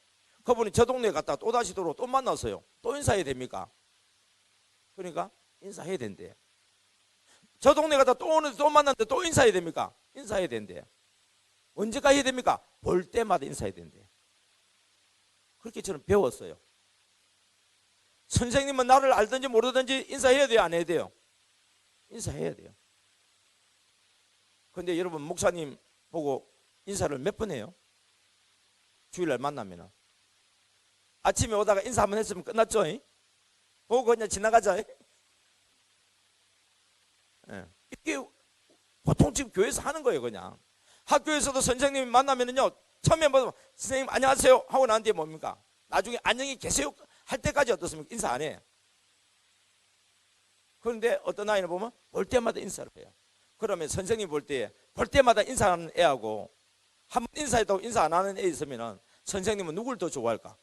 그분이 저 동네에 갔다가 또다시 들어오고 또 만났어요. 또 인사해야 됩니까? 그러니까 인사해야 된대. 저 동네 갔다 또 오는데 또 만났는데 또 인사해야 됩니까? 인사해야 된대. 언제까지 해야 됩니까? 볼 때마다 인사해야 된대. 그렇게 저는 배웠어요. 선생님은 나를 알든지 모르든지 인사해야 돼요, 안 해야 돼요? 인사해야 돼요. 근데 여러분, 목사님 보고 인사를 몇 번 해요? 주일날 만나면 아침에 오다가 인사 한번 했으면 끝났죠? 보고 그냥 지나가자. 이게 보통 지금 교회에서 하는 거예요. 그냥 학교에서도 선생님이 만나면은요, 처음에 뭐 선생님 안녕하세요 하고 난 뒤에 뭡니까? 나중에 안녕히 계세요 할 때까지 어떻습니까? 인사 안 해. 그런데 어떤 아이는 보면 볼 때마다 인사를 해요. 그러면 선생님 볼 때마다 인사하는 애하고 한 번 인사해도 인사 안 하는 애 있으면 선생님은 누굴 더 좋아할까?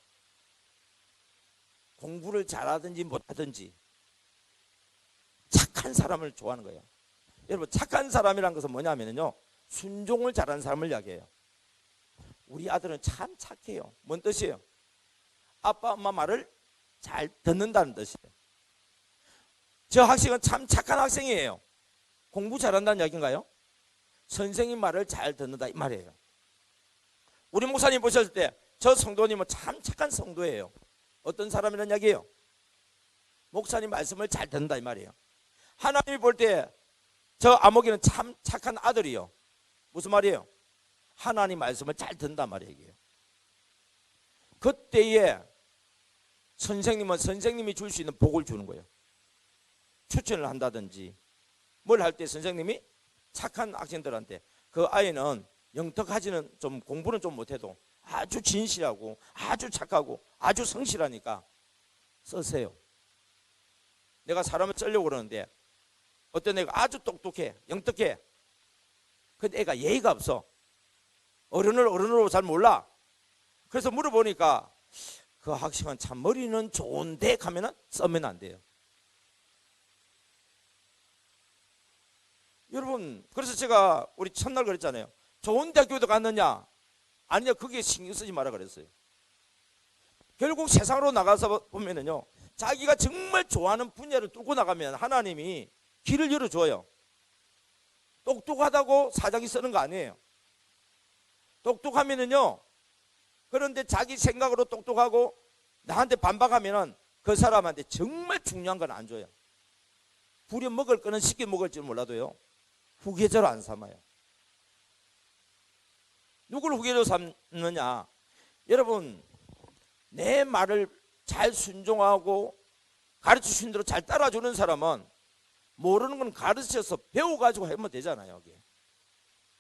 공부를 잘하든지 못하든지 착한 사람을 좋아하는 거예요. 여러분, 착한 사람이란 것은 뭐냐면요, 순종을 잘하는 사람을 이야기해요. 우리 아들은 참 착해요. 뭔 뜻이에요? 아빠 엄마 말을 잘 듣는다는 뜻이에요. 저 학생은 참 착한 학생이에요. 공부 잘한다는 이야기인가요? 선생님 말을 잘 듣는다 이 말이에요. 우리 목사님 보셨을 때 저 성도님은 참 착한 성도예요. 어떤 사람이라는 이야기예요? 목사님 말씀을 잘 듣는다 이 말이에요. 하나님이 볼 때 저 아목이는 참 착한 아들이요. 무슨 말이에요? 하나님 말씀을 잘 듣는단 말이에요. 그때에 선생님은 선생님이 줄 수 있는 복을 주는 거예요. 추천을 한다든지 뭘 할 때 선생님이 착한 학생들한테 그 아이는 영특하지는 좀 공부는 좀 못해도 아주 진실하고 아주 착하고 아주 성실하니까 쓰세요. 내가 사람을 쓰려고 그러는데 어떤 애가 아주 똑똑해, 영특해. 근데 애가 예의가 없어. 어른을 어른으로 잘 몰라. 그래서 물어보니까 그 학생은 참 머리는 좋은데 하면은 쓰면 안 돼요. 여러분, 그래서 제가 우리 첫날 그랬잖아요. 좋은 대학교도 갔느냐 아니냐, 그게 신경 쓰지 마라 그랬어요. 결국 세상으로 나가서 보면은요, 자기가 정말 좋아하는 분야를 뚫고 나가면 하나님이 길을 열어줘요. 똑똑하다고 사자기 쓰는 거 아니에요. 똑똑하면은요, 그런데 자기 생각으로 똑똑하고 나한테 반박하면은 그 사람한테 정말 중요한 건 안 줘요. 부려 먹을 거는 쉽게 먹을 줄 몰라도요, 후계자로 안 삼아요. 누굴 후계자로 삼느냐? 여러분, 내 말을 잘 순종하고 가르쳐주신 대로 잘 따라주는 사람은 모르는 건 가르쳐서 배워가지고 하면 되잖아요. 여기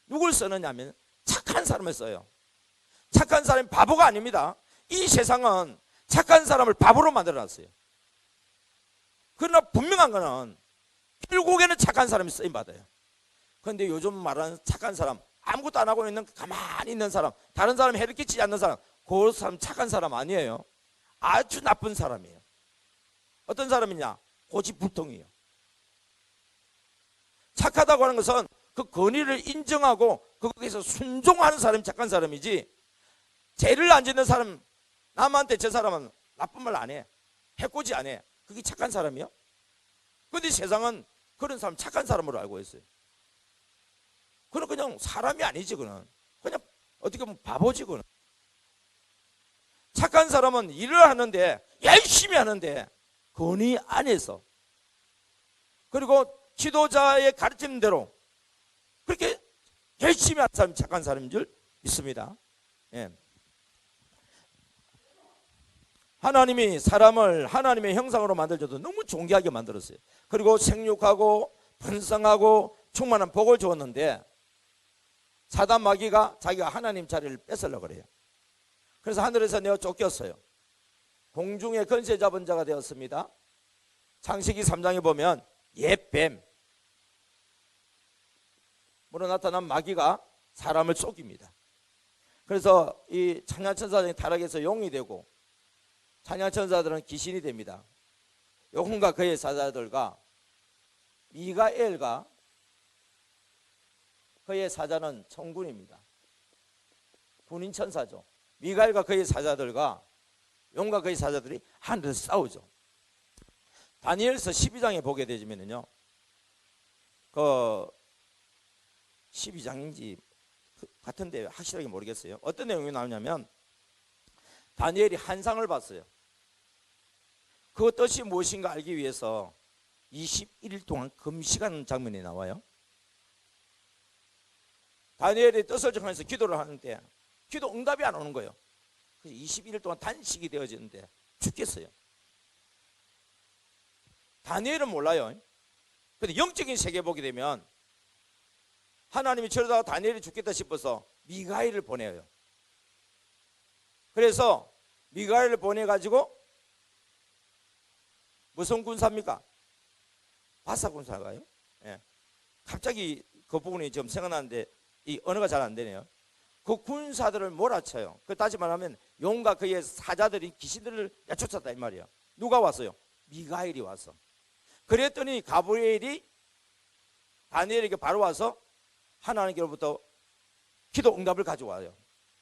누굴 쓰느냐 하면 착한 사람을 써요. 착한 사람이 바보가 아닙니다. 이 세상은 착한 사람을 바보로 만들어놨어요. 그러나 분명한 거는 결국에는 착한 사람이 쓰임받아요. 그런데 요즘 말하는 착한 사람, 아무것도 안 하고 있는 가만히 있는 사람, 다른 사람이 해를 끼치지 않는 사람, 그 사람 착한 사람 아니에요. 아주 나쁜 사람이에요. 어떤 사람이냐? 고집불통이에요. 착하다고 하는 것은 그 권위를 인정하고 거기서 순종하는 사람이 착한 사람이지, 죄를 안 짓는 사람, 남한테 저 사람은 나쁜 말 안 해, 해코지 안 해, 그게 착한 사람이요? 그런데 세상은 그런 사람 착한 사람으로 알고 있어요. 그는 그냥 사람이 아니지. 그는 그냥 어떻게 보면 바보지. 그는 착한 사람은 일을 하는데 열심히 하는데 권위 안에서, 그리고 지도자의 가르침대로 그렇게 열심히 하는 사람이 착한 사람인 줄 믿습니다. 예. 하나님이 사람을 하나님의 형상으로 만들어줘도 너무 존귀하게 만들었어요. 그리고 생육하고 번성하고 충만한 복을 주었는데 사단 마귀가 자기가 하나님 자리를 뺏으려고 그래요. 그래서 하늘에서 내어 쫓겼어요. 공중의 권세 잡은 자가 되었습니다. 창세기 3장에 보면 옛뱀 으로 나타난 마귀가 사람을 쫓깁니다. 그래서 이 찬양천사들이 타락해서 용이 되고 찬양천사들은 귀신이 됩니다. 요혼과 그의 사자들과 미가엘과 그의 사자는 천군입니다. 군인 천사죠. 미가엘과 그의 사자들과 용과 그의 사자들이 하늘에서 싸우죠. 다니엘서 12장에 보게 되면요, 그 12장인지 같은데 확실하게 모르겠어요. 어떤 내용이 나오냐면 다니엘이 환상을 봤어요. 그 뜻이 무엇인가 알기 위해서 21일 동안 금식하는 장면이 나와요. 다니엘이 뜻을 정해서 기도를 하는데 기도 응답이 안 오는 거예요. 그래서 21일 동안 단식이 되어지는데 죽겠어요. 다니엘은 몰라요. 그런데 영적인 세계 보게 되면 하나님이 저러다가 다니엘이 죽겠다 싶어서 미가엘을 보내요. 그래서 미가엘을 보내가지고 무슨 군사입니까? 바사 군사가요. 예. 갑자기 그 부분이 지금 생각나는데 이 언어가 잘 안 되네요. 그 군사들을 몰아쳐요. 그 다시 말하면 용과 그의 사자들이 귀신들을 쫓았다 이 말이에요. 누가 왔어요? 미가엘이 왔어. 그랬더니 가브리엘이 다니엘에게 바로 와서 하나님께로부터 기도 응답을 가져와요.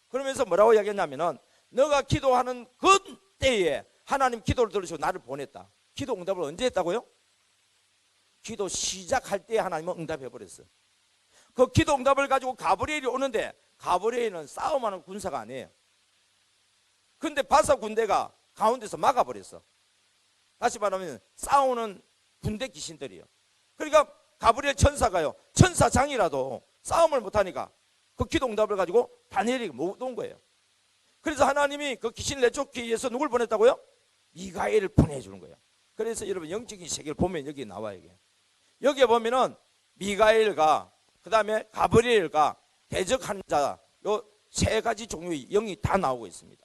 그러면서 뭐라고 이야기했냐면은 너가 기도하는 그 때에 하나님 기도를 들으시고 나를 보냈다. 기도 응답을 언제 했다고요? 기도 시작할 때 하나님은 응답해 버렸어요. 그 기도 응답을 가지고 가브리엘이 오는데 가브리엘은 싸움하는 군사가 아니에요. 근데 바사 군대가 가운데서 막아버렸어. 다시 말하면 싸우는 군대 귀신들이에요. 그러니까 가브리엘 천사가요, 천사장이라도 싸움을 못하니까 그 기도 응답을 가지고 다니엘이 못 온 거예요. 그래서 하나님이 그 귀신을 내쫓기 위해서 누굴 보냈다고요? 미가엘을 보내주는 거예요. 그래서 여러분 영적인 세계를 보면 여기 나와요. 여기에 보면은 미가엘과 그 다음에 가브리엘과 대적하는 자, 요 세 가지 종류의 영이 다 나오고 있습니다.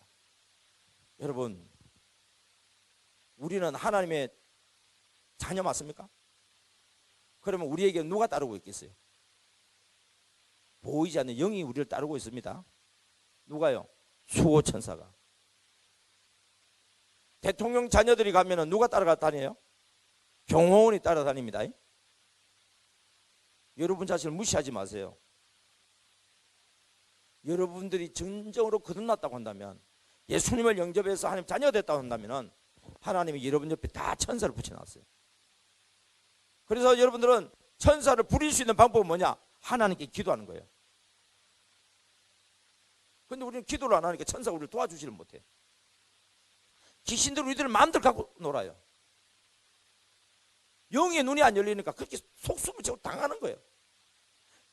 여러분, 우리는 하나님의 자녀 맞습니까? 그러면 우리에게 누가 따르고 있겠어요? 보이지 않는 영이 우리를 따르고 있습니다. 누가요? 수호천사가. 대통령 자녀들이 가면은 누가 따라다녀요? 경호원이 따라다닙니다. 여러분 자신을 무시하지 마세요. 여러분들이 진정으로 거듭났다고 한다면, 예수님을 영접해서 하나님 자녀가 됐다고 한다면 하나님이 여러분 옆에 다 천사를 붙여놨어요. 그래서 여러분들은 천사를 부릴 수 있는 방법은 뭐냐? 하나님께 기도하는 거예요. 근데 우리는 기도를 안 하니까 천사가 우리를 도와주지를 못해. 귀신들 우리들을 마음대로 갖고 놀아요. 영의 눈이 안 열리니까 그렇게 속수무책으로 당하는 거예요.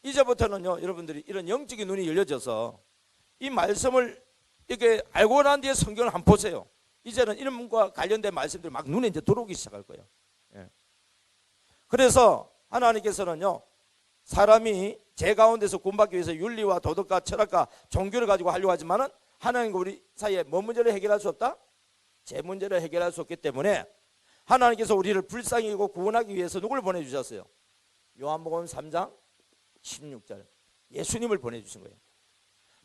이제부터는요, 여러분들이 이런 영적인 눈이 열려져서 이 말씀을 이렇게 알고 난 뒤에 성경을 한번 보세요. 이제는 이런 분과 관련된 말씀들이 막 눈에 이제 들어오기 시작할 거예요. 예. 그래서 하나님께서는요, 사람이 제 가운데서 구원받기 위해서 윤리와 도덕과 철학과 종교를 가지고 하려고 하지만은 하나님과 우리 사이에 뭔 문제를 해결할 수 없다? 제 문제를 해결할 수 없기 때문에 하나님께서 우리를 불쌍히 여기고 구원하기 위해서 누굴 보내주셨어요? 요한복음 3장 16절 예수님을 보내주신 거예요.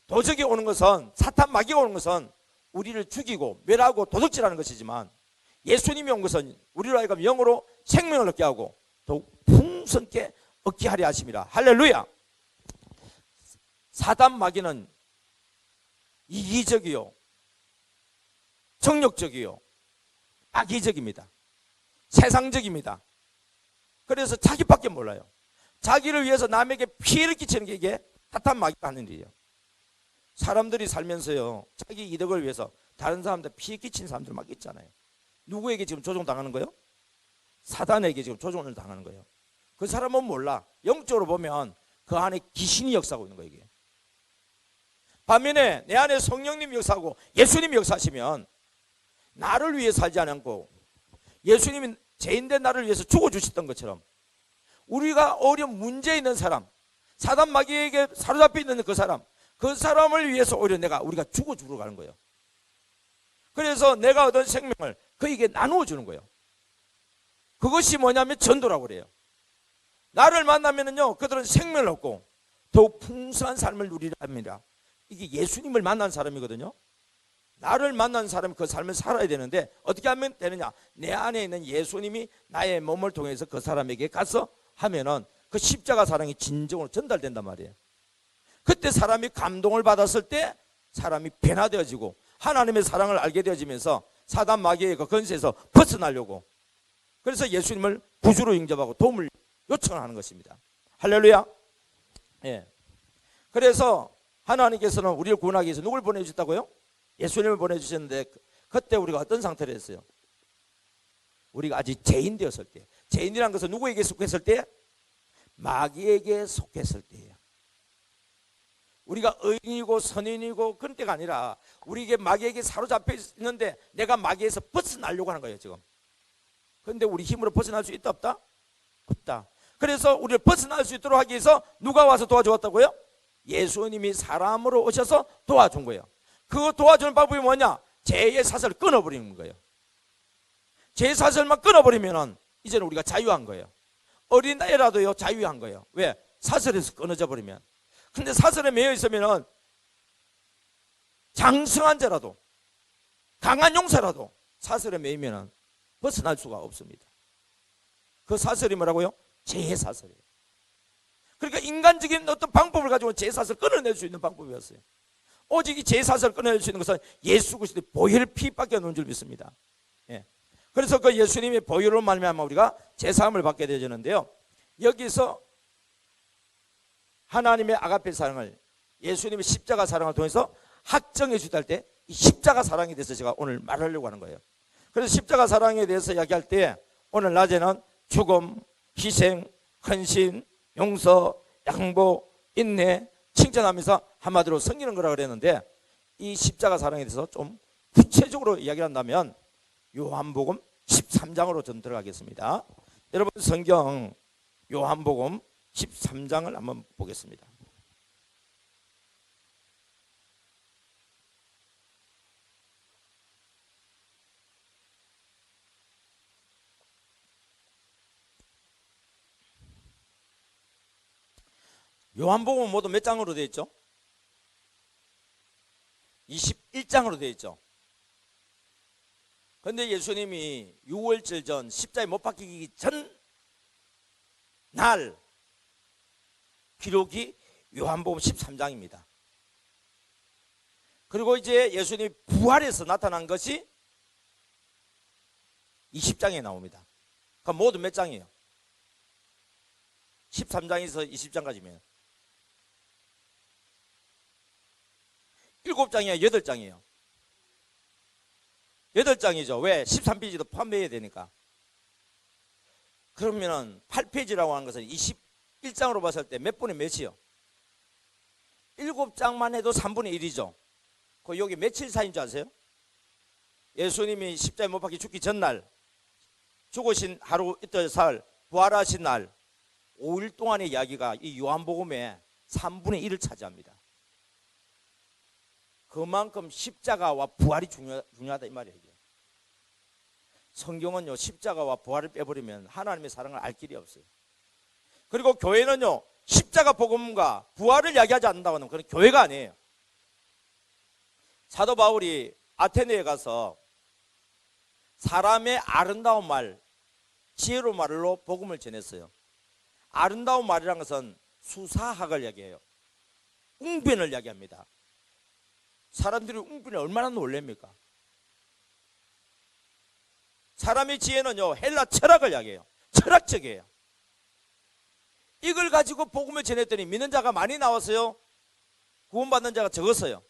도적이 오는 것은, 사탄 마귀가 오는 것은 우리를 죽이고 멸하고 도둑질하는 것이지만 예수님이 온 것은 우리로 하여금 영으로 생명을 얻게 하고 더욱 풍성케 얻게 하려 하심이라. 할렐루야. 사단 마귀는 이기적이요, 정욕적이요, 악의적입니다. 세상적입니다. 그래서 자기밖에 몰라요. 자기를 위해서 남에게 피해를 끼치는 게 이게 사탄 마귀가 하는 일이에요. 사람들이 살면서요, 자기 이득을 위해서 다른 사람들 피해 끼친 사람들 막 있잖아요. 누구에게 지금 조종당하는 거예요? 사단에게 지금 조종을 당하는 거예요. 그 사람은 몰라. 영적으로 보면 그 안에 귀신이 역사하고 있는 거예요. 이게. 반면에 내 안에 성령님이 역사하고 예수님이 역사하시면 나를 위해 살지 않고 예수님이 죄인된 나를 위해서 죽어주셨던 것처럼 우리가 어려운 문제 있는 사람, 사단 마귀에게 사로잡혀 있는 그 사람을 위해서 오히려 우리가 죽어 가는 거예요. 그래서 내가 얻은 생명을 그에게 나누어 주는 거예요. 그것이 뭐냐면 전도라고 그래요. 나를 만나면은요, 그들은 생명을 얻고 더욱 풍성한 삶을 누리려 합니다. 이게 예수님을 만난 사람이거든요. 나를 만난 사람이 그 삶을 살아야 되는데 어떻게 하면 되느냐? 내 안에 있는 예수님이 나의 몸을 통해서 그 사람에게 가서 하면은 그 십자가 사랑이 진정으로 전달된단 말이에요. 그때 사람이 감동을 받았을 때 사람이 변화되어지고 하나님의 사랑을 알게 되어지면서 사단 마귀의 그 권세에서 벗어나려고, 그래서 예수님을 구주로 영접하고 도움을 요청하는 것입니다. 할렐루야. 예. 그래서 하나님께서는 우리를 구원하기 위해서 누굴 보내주셨다고요? 예수님을 보내주셨는데 그때 우리가 어떤 상태를 했어요? 우리가 아직 죄인 되었을 때, 죄인이라는 것은 누구에게 속했을 때? 마귀에게 속했을 때예요. 우리가 의인이고 선인이고 그런 때가 아니라 우리에게 마귀에게 사로잡혀 있는데 내가 마귀에서 벗어나려고 하는 거예요 지금. 그런데 우리 힘으로 벗어날 수 있다 없다? 없다. 그래서 우리를 벗어날 수 있도록 하기 위해서 누가 와서 도와주었다고요? 예수님이 사람으로 오셔서 도와준 거예요. 그 도와주는 방법이 뭐냐? 죄의 사슬을 끊어버리는 거예요. 죄의 사슬만 끊어버리면 이제는 우리가 자유한 거예요. 어린애라도요 자유한 거예요. 왜? 사슬에서 끊어져 버리면. 근데 사슬에 매여 있으면 장성한 자라도, 강한 용사라도 사슬에 매이면 벗어날 수가 없습니다. 그 사슬이 뭐라고요? 죄의 사슬이에요. 그러니까 인간적인 어떤 방법을 가지고 죄의 사슬을 끊어낼 수 있는 방법이었어요. 오직 이 죄의 사슬을 끊어낼 수 있는 것은 예수 그리스도의 보혈 피밖에 없는 줄 믿습니다. 예. 그래서 그 예수님의 보혈로 말미암아 우리가 제사함을 받게 되어지는데요, 여기서 하나님의 아가페 사랑을, 예수님의 십자가 사랑을 통해서 확정해 주다 할 때 이 십자가 사랑에 대해서 제가 오늘 말하려고 하는 거예요. 그래서 십자가 사랑에 대해서 이야기할 때 오늘 낮에는 죽음, 희생, 헌신, 용서, 양보, 인내, 칭찬하면서 한마디로 섬기는 거라고 그랬는데, 이 십자가 사랑에 대해서 좀 구체적으로 이야기를 한다면 요한복음 13장으로 좀 들어가겠습니다. 여러분 성경 요한복음 13장을 한번 보겠습니다. 요한복음은 모두 몇 장으로 되어 있죠? 21장으로 되어 있죠. 그런데 예수님이 6월절 전 십자가에 못 박히기 전 날 기록이 요한복음 13장입니다. 그리고 이제 예수님이 부활해서 나타난 것이 20장에 나옵니다. 그럼 모두 몇 장이에요? 13장에서 20장까지면 7장이에요? 8장이에요? 8장이죠. 왜? 13페이지도 포함되어야 되니까. 그러면은 8페이지라고 하는 것은 21장으로 봤을 때 몇 분의 몇이요? 7장만 해도 3분의 1이죠. 그 여기 며칠 사이인 줄 아세요? 예수님이 십자가에 못 박혀 죽기 전날, 죽으신 하루 이틀 사흘, 부활하신 날 5일 동안의 이야기가 이 요한복음에 3분의 1을 차지합니다. 그만큼 십자가와 부활이 중요하다 이 말이에요. 성경은요 십자가와 부활을 빼버리면 하나님의 사랑을 알 길이 없어요. 그리고 교회는요 십자가 복음과 부활을 이야기하지 않는다고 하면 그건 교회가 아니에요. 사도 바울이 아테네에 가서 사람의 아름다운 말, 지혜로운 말로 복음을 전했어요. 아름다운 말이라는 것은 수사학을 이야기해요. 웅변을 이야기합니다. 사람들이 웅변에 얼마나 놀랍니까? 사람의 지혜는요 헬라 철학을 이야기해요. 철학적이에요. 이걸 가지고 복음을 전했더니 믿는 자가 많이 나왔어요? 구원받는 자가 적었어요?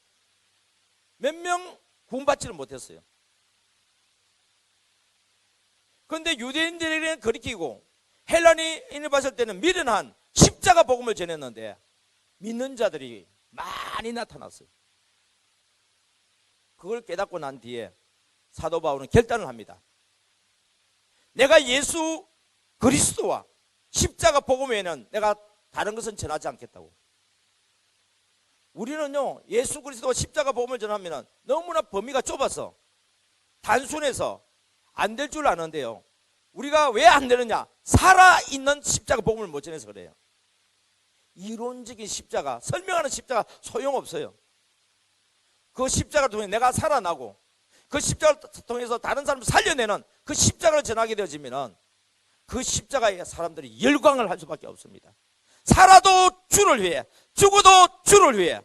몇 명 구원받지는 못했어요. 그런데 유대인들에게는 거리끼고 헬라인을 봤을 때는 미련한 십자가 복음을 전했는데 믿는 자들이 많이 나타났어요. 그걸 깨닫고 난 뒤에 사도 바울은 결단을 합니다. 내가 예수 그리스도와 십자가 복음 외에는 내가 다른 것은 전하지 않겠다고. 우리는요, 예수 그리스도 십자가 복음을 전하면 너무나 범위가 좁아서 단순해서 안 될 줄 아는데요, 우리가 왜 안 되느냐? 살아있는 십자가 복음을 못 전해서 그래요. 이론적인 십자가, 설명하는 십자가 소용없어요. 그 십자가를 통해 내가 살아나고 그 십자가를 통해서 다른 사람을 살려내는 그 십자가를 전하게 되어지면 그 십자가에 사람들이 열광을 할 수밖에 없습니다. 살아도 주를 위해, 죽어도 주를 위해,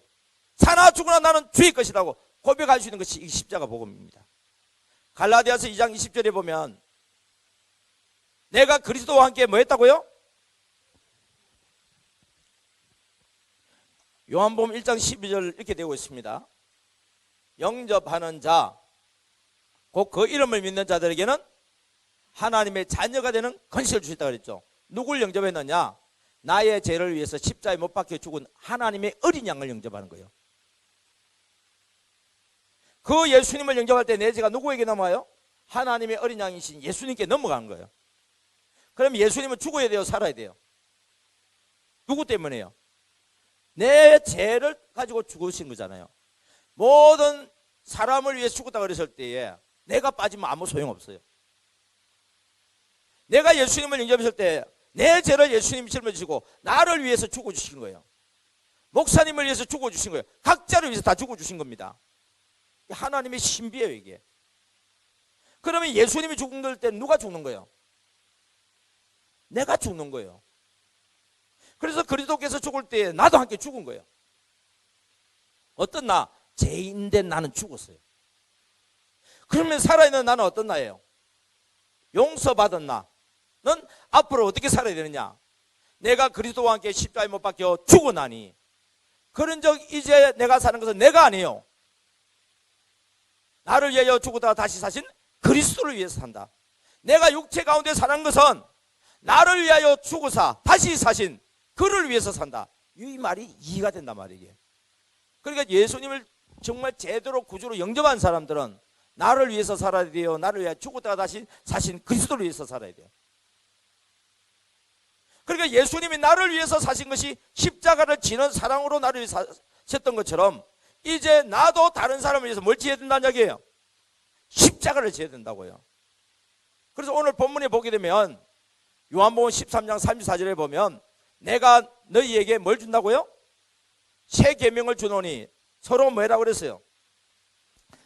사나 죽으나 나는 주의 것이라고 고백할 수 있는 것이 이 십자가 복음입니다. 갈라디아서 2장 20절에 보면 내가 그리스도와 함께 뭐 했다고요? 요한복음 1장 12절 이렇게 되고 있습니다. 영접하는 자, 곧 그 이름을 믿는 자들에게는 하나님의 자녀가 되는 권세를 주셨다고 그랬죠. 누굴 영접했느냐? 나의 죄를 위해서 십자가에 못 박혀 죽은 하나님의 어린 양을 영접하는 거예요. 그 예수님을 영접할 때 내 죄가 누구에게 넘어가요? 하나님의 어린 양이신 예수님께 넘어가는 거예요. 그럼 예수님은 죽어야 돼요? 살아야 돼요? 누구 때문에요? 내 죄를 가지고 죽으신 거잖아요. 모든 사람을 위해 죽었다 그랬을 때에 내가 빠지면 아무 소용없어요. 내가 예수님을 영접했을 때 내 죄를 예수님이 짊어지시고 나를 위해서 죽어주신 거예요. 목사님을 위해서 죽어주신 거예요. 각자를 위해서 다 죽어주신 겁니다. 하나님의 신비예요, 이게. 그러면 예수님이 죽는 때 누가 죽는 거예요? 내가 죽는 거예요. 그래서 그리스도께서 죽을 때 나도 함께 죽은 거예요. 어떤 나? 죄인된 나는 죽었어요. 그러면 살아있는 나는 어떤 나예요? 용서받은 나는 앞으로 어떻게 살아야 되느냐? 내가 그리스도와 함께 십자가에 못 박혀 죽어나니 그런 적 이제 내가 사는 것은 내가 아니에요. 나를 위하여 죽었다가 다시 사신 그리스도를 위해서 산다. 내가 육체 가운데 사는 것은 나를 위하여 죽으사 다시 사신 그를 위해서 산다. 이 말이 이해가 된단 말이에요. 그러니까 예수님을 정말 제대로 구주로 영접한 사람들은 나를 위해서 살아야 돼요. 나를 위하여 죽었다가 다시 사신 그리스도를 위해서 살아야 돼요. 그러니까 예수님이 나를 위해서 사신 것이 십자가를 지는 사랑으로 나를 위해서 사셨던 것처럼 이제 나도 다른 사람을 위해서 뭘 지어야 된다는 얘기예요? 십자가를 지어야 된다고요. 그래서 오늘 본문에 보게 되면 요한복음 13장 34절에 보면 내가 너희에게 뭘 준다고요? 새 계명을 주노니 서로 뭐라고 그랬어요?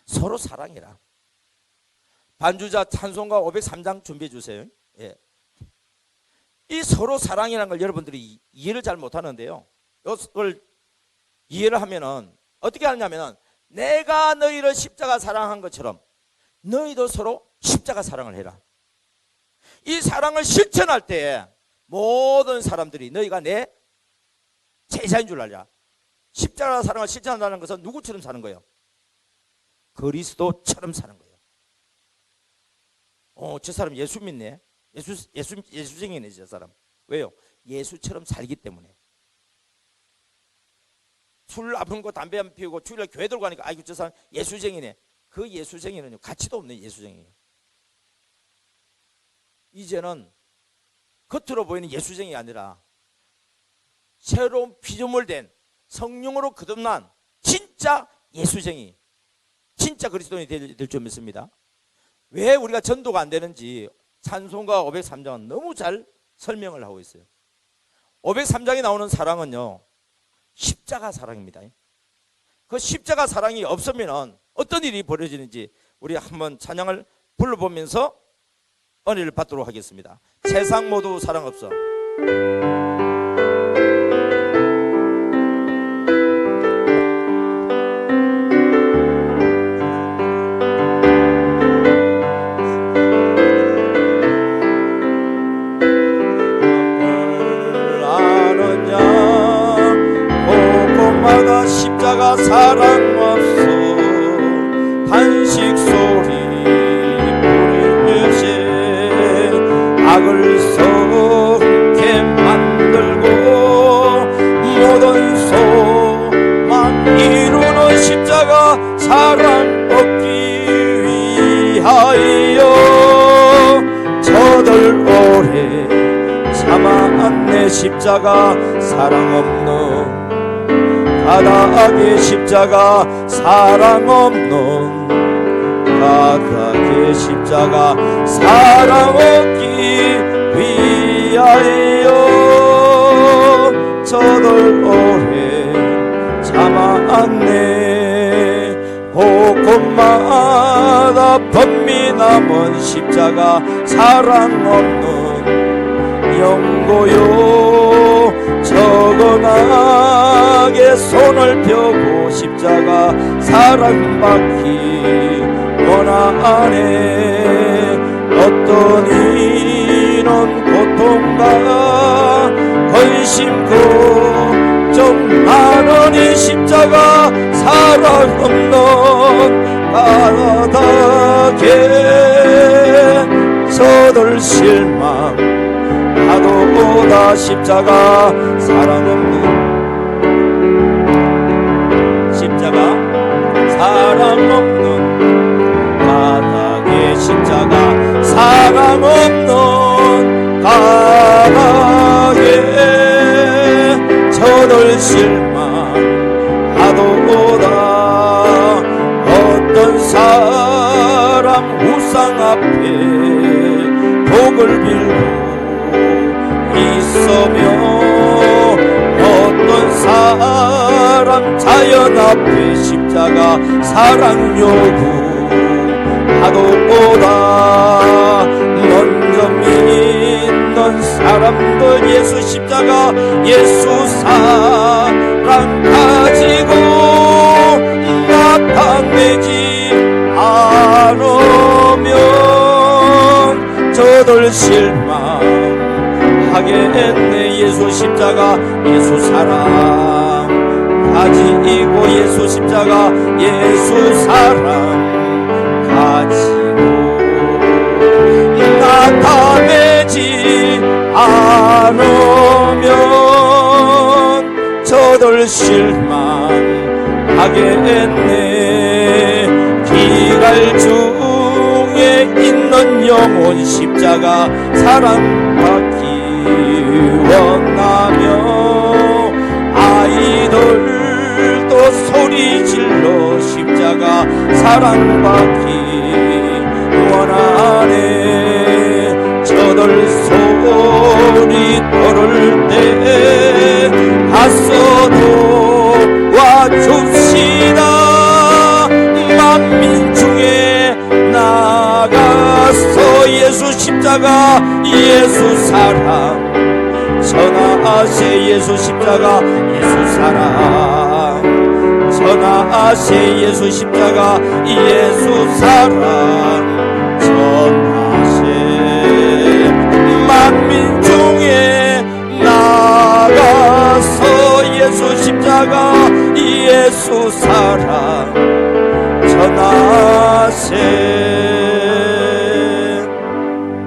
서로 사랑해라. 반주자 찬송가 503장 준비해 주세요. 예. 이 서로 사랑이라는 걸 여러분들이 이해를 잘 못하는데요, 이걸 이해를 하면은 어떻게 하냐면은 내가 너희를 십자가 사랑한 것처럼 너희도 서로 십자가 사랑을 해라. 이 사랑을 실천할 때 모든 사람들이 너희가 내 제자인 줄 알라. 십자가 사랑을 실천한다는 것은 누구처럼 사는 거예요? 그리스도처럼 사는 거예요. 저 사람 예수 믿네. 예수쟁이네, 저 사람. 왜요? 예수처럼 살기 때문에. 술 안 피우고 담배 안 피우고 주일날 교회 들고 가니까 아이고 저 사람 예수쟁이네. 그 예수쟁이는요, 가치도 없는 예수쟁이에요. 이제는 겉으로 보이는 예수쟁이가 아니라 새로운 피조물된 성령으로 거듭난 진짜 예수쟁이, 진짜 그리스도인이 될 줄 믿습니다. 왜 우리가 전도가 안 되는지 찬송가 503장은 너무 잘 설명을 하고 있어요. 503장에 나오는 사랑은요, 십자가 사랑입니다. 그 십자가 사랑이 없으면 어떤 일이 벌어지는지 우리 한번 찬양을 불러보면서 은혜를 받도록 하겠습니다. 세상 모두 사랑 없어. 십자가 사랑 없어 탄식 소리 부르듯이 악을 썩게 만들고 모든 소망 이루는 십자가 사랑 얻기 위하여 저들 오래 참아내 십자가 사랑 없는 바닥의 십자가 사랑 없는 바닥의 십자가 사랑 없기 위하여 저들 오래 참았네. 곳곳마다 범미 남은 십자가 사랑 없는 영고요. 저건하게 손을 펴고 십자가 사랑받기 원하네. 어떤 이는 고통과 근심 걱정 많은 이 십자가 사랑 없는 바닥에 저들 실망 하도보다 십자가 사랑 없는 십자가 사랑 없는 바닥에 십자가 사랑 없는 바닥에 저들 실망 하도보다 어떤 사람 우상 앞에 복을 빌고 있으며 어떤 사람 자연 앞에 십자가 사랑 요구하도보다 먼저 믿는 사람들 예수 십자가 예수 사랑 가지고 나타내지 않으면 저들 실망하겠네. 예수 십자가 예수 사랑 가지고 예수 십자가 예수 사랑 가지고 나타내지 않으면 저들 실망하겠네. 기갈 중에 있는 영혼 십자가 사랑받기 원하며 아이들도 소리 질러 십자가 사랑받기 원하네. 저들 소리 들을 때 가서 도와줍시다. 만민 중에 나가서 예수 십자가 예수 사랑 전하세. 예수 십자가 예수 사랑 전하세. 예수 십자가 예수 사랑 전하세. 만민 중에 나가서 예수 십자가 예수 사랑 전하세.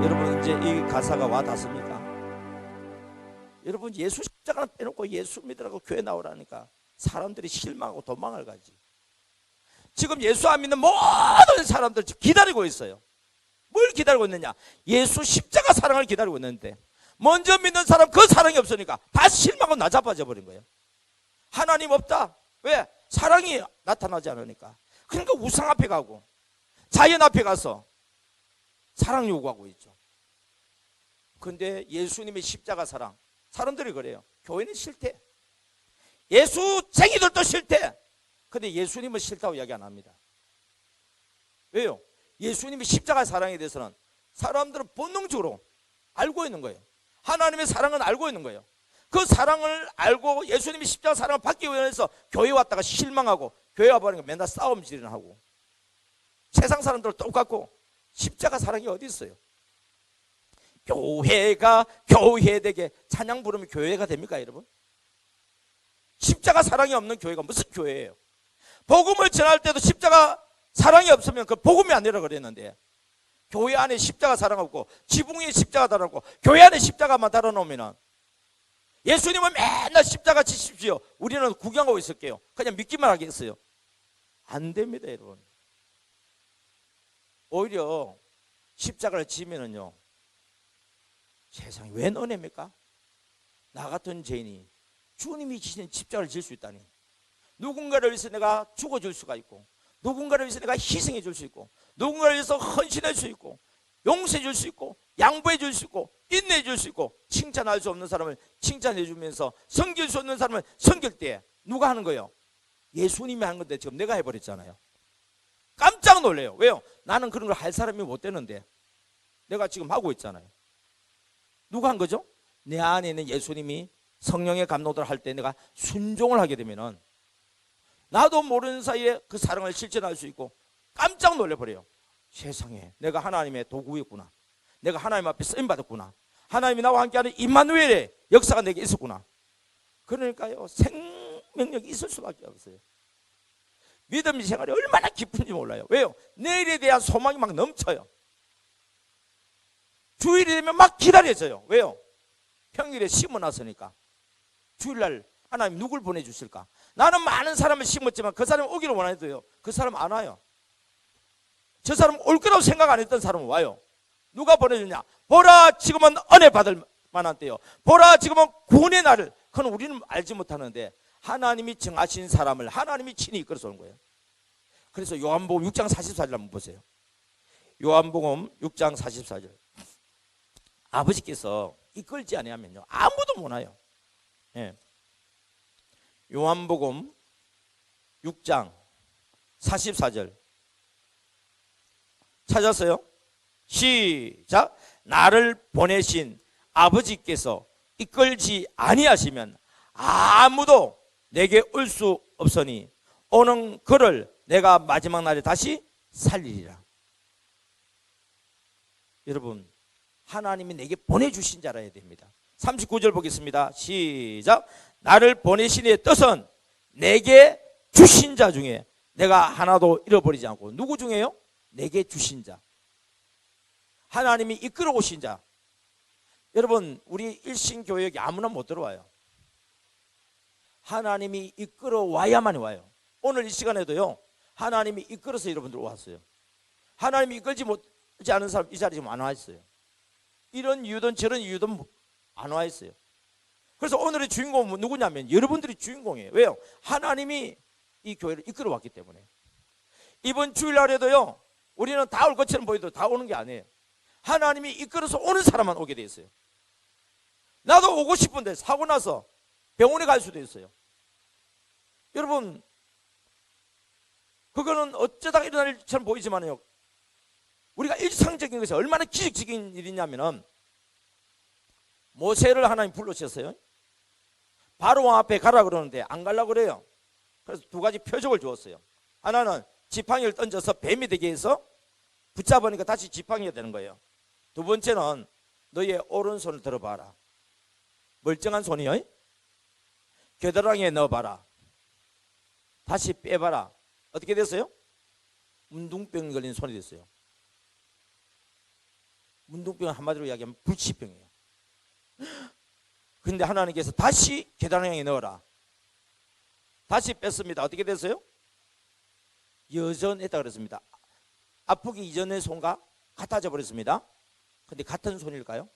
여러분 이제 이 가사가 와닿습니까? 여러분 예수 십자가는 빼놓고 예수 믿으라고 교회 나오라니까 사람들이 실망하고 도망을 가지. 지금 예수 안 믿는 모든 사람들 기다리고 있어요. 뭘 기다리고 있느냐? 예수 십자가 사랑을 기다리고 있는데 먼저 믿는 사람 그 사랑이 없으니까 다 실망하고 나자빠져 버린 거예요. 하나님 없다. 왜? 사랑이 나타나지 않으니까. 그러니까 우상 앞에 가고 자연 앞에 가서 사랑 요구하고 있죠. 근데 예수님의 십자가 사랑, 사람들이 그래요. 교회는 싫대. 예수쟁이들도 싫대. 근데 예수님은 싫다고 이야기 안 합니다. 왜요? 예수님의 십자가 사랑에 대해서는 사람들은 본능적으로 알고 있는 거예요. 하나님의 사랑은 알고 있는 거예요. 그 사랑을 알고 예수님의 십자가 사랑을 받기 위해서 교회 왔다가 실망하고 교회 와버리니까 맨날 싸움질을 하고 세상 사람들 똑같고 십자가 사랑이 어디 있어요? 교회가 교회되게 찬양 부르면 교회가 됩니까 여러분? 십자가 사랑이 없는 교회가 무슨 교회예요? 복음을 전할 때도 십자가 사랑이 없으면 그 복음이 아니라 그랬는데 교회 안에 십자가 사랑 없고 지붕 위에 십자가 달아놓고 교회 안에 십자가만 달아놓으면 예수님은 맨날 십자가 지십시오. 우리는 구경하고 있을게요. 그냥 믿기만 하겠어요. 안 됩니다 여러분. 오히려 십자가를 지면은요 세상이 왜 너냅니까? 나 같은 죄인이 주님이 지신 십자가를 질 수 있다니, 누군가를 위해서 내가 죽어줄 수가 있고, 누군가를 위해서 내가 희생해 줄 수 있고, 누군가를 위해서 헌신할 수 있고, 용서해 줄 수 있고, 양보해 줄 수 있고, 인내해 줄 수 있고, 칭찬할 수 없는 사람을 칭찬해 주면서 섬길 수 없는 사람을 섬길 때 누가 하는 거예요? 예수님이 하는 건데 지금 내가 해버렸잖아요. 깜짝 놀래요. 왜요? 나는 그런 걸 할 사람이 못 되는데 내가 지금 하고 있잖아요. 누가 한 거죠? 내 안에 있는 예수님이 성령의 감동을 할 때 내가 순종을 하게 되면은 나도 모르는 사이에 그 사랑을 실천할 수 있고 깜짝 놀래버려요. 세상에, 내가 하나님의 도구였구나. 내가 하나님 앞에 쓰임받았구나. 하나님이 나와 함께하는 임마누엘의 역사가 내게 있었구나. 그러니까요, 생명력이 있을 수밖에 없어요. 믿음 생활이 얼마나 깊은지 몰라요. 왜요? 내일에 대한 소망이 막 넘쳐요. 주일이 되면 막 기다려져요. 왜요? 평일에 심어놨으니까. 주일날 하나님 누굴 보내주실까? 나는 많은 사람을 심었지만 그 사람이 오기를 원해도요, 그 사람 안 와요. 저 사람 올 거라고 생각 안 했던 사람은 와요. 누가 보내주냐? 보라, 지금은 은혜 받을 만한 때요. 보라, 지금은 구원의 날을. 그건 우리는 알지 못하는데 하나님이 정하신 사람을 하나님이 친히 이끌어서 오는 거예요. 그래서 요한복음 6장 44절 한번 보세요. 요한복음 6장 44절. 아버지께서 이끌지 아니하면요, 아무도 못 와요. 예. 요한복음 6장 44절 찾았어요? 시작. 나를 보내신 아버지께서 이끌지 아니하시면 아무도 내게 올 수 없으니 오는 그를 내가 마지막 날에 다시 살리리라. 여러분, 하나님이 내게 보내주신 자 알아야 됩니다. 39절 보겠습니다. 시작. 나를 보내신 이의 뜻은 내게 주신 자 중에 내가 하나도 잃어버리지 않고. 누구 중에요? 내게 주신 자, 하나님이 이끌어 오신 자. 여러분, 우리 일신교역에 아무나 못 들어와요. 하나님이 이끌어 와야만 와요. 오늘 이 시간에도요, 하나님이 이끌어서 여러분들 왔어요. 하나님이 이끌지 못하지 않은 사람 이 자리에 지금 안 와 있어요. 이런 이유든 저런 이유든 안 와 있어요. 그래서 오늘의 주인공은 누구냐면 여러분들이 주인공이에요. 왜요? 하나님이 이 교회를 이끌어 왔기 때문에. 이번 주일날에도요, 우리는 다 올 것처럼 보여도 다 오는 게 아니에요. 하나님이 이끌어서 오는 사람만 오게 돼 있어요. 나도 오고 싶은데 사고 나서 병원에 갈 수도 있어요. 여러분, 그거는 어쩌다가 일어날 일처럼 보이지만요, 우리가 일상적인 것이 얼마나 기적적인 일이냐면은, 모세를 하나님 불러주셨어요. 바로왕 앞에 가라 그러는데 안 가려고 그래요. 그래서 두 가지 표적을 주었어요. 하나는 지팡이를 던져서 뱀이 되게 해서 붙잡으니까 다시 지팡이가 되는 거예요. 두 번째는 너의 오른손을 들어봐라. 멀쩡한 손이요, 겨드랑이에 넣어봐라. 다시 빼봐라. 어떻게 됐어요? 문둥병이 걸린 손이 됐어요. 문둥병은 한마디로 이야기하면 불치병이에요. 근데 하나님께서 다시 겨드랑이에 넣어라. 다시 뺐습니다. 어떻게 됐어요? 여전했다 그랬습니다. 아프기 이전의 손과 같아져 버렸습니다. 근데 같은 손일까요?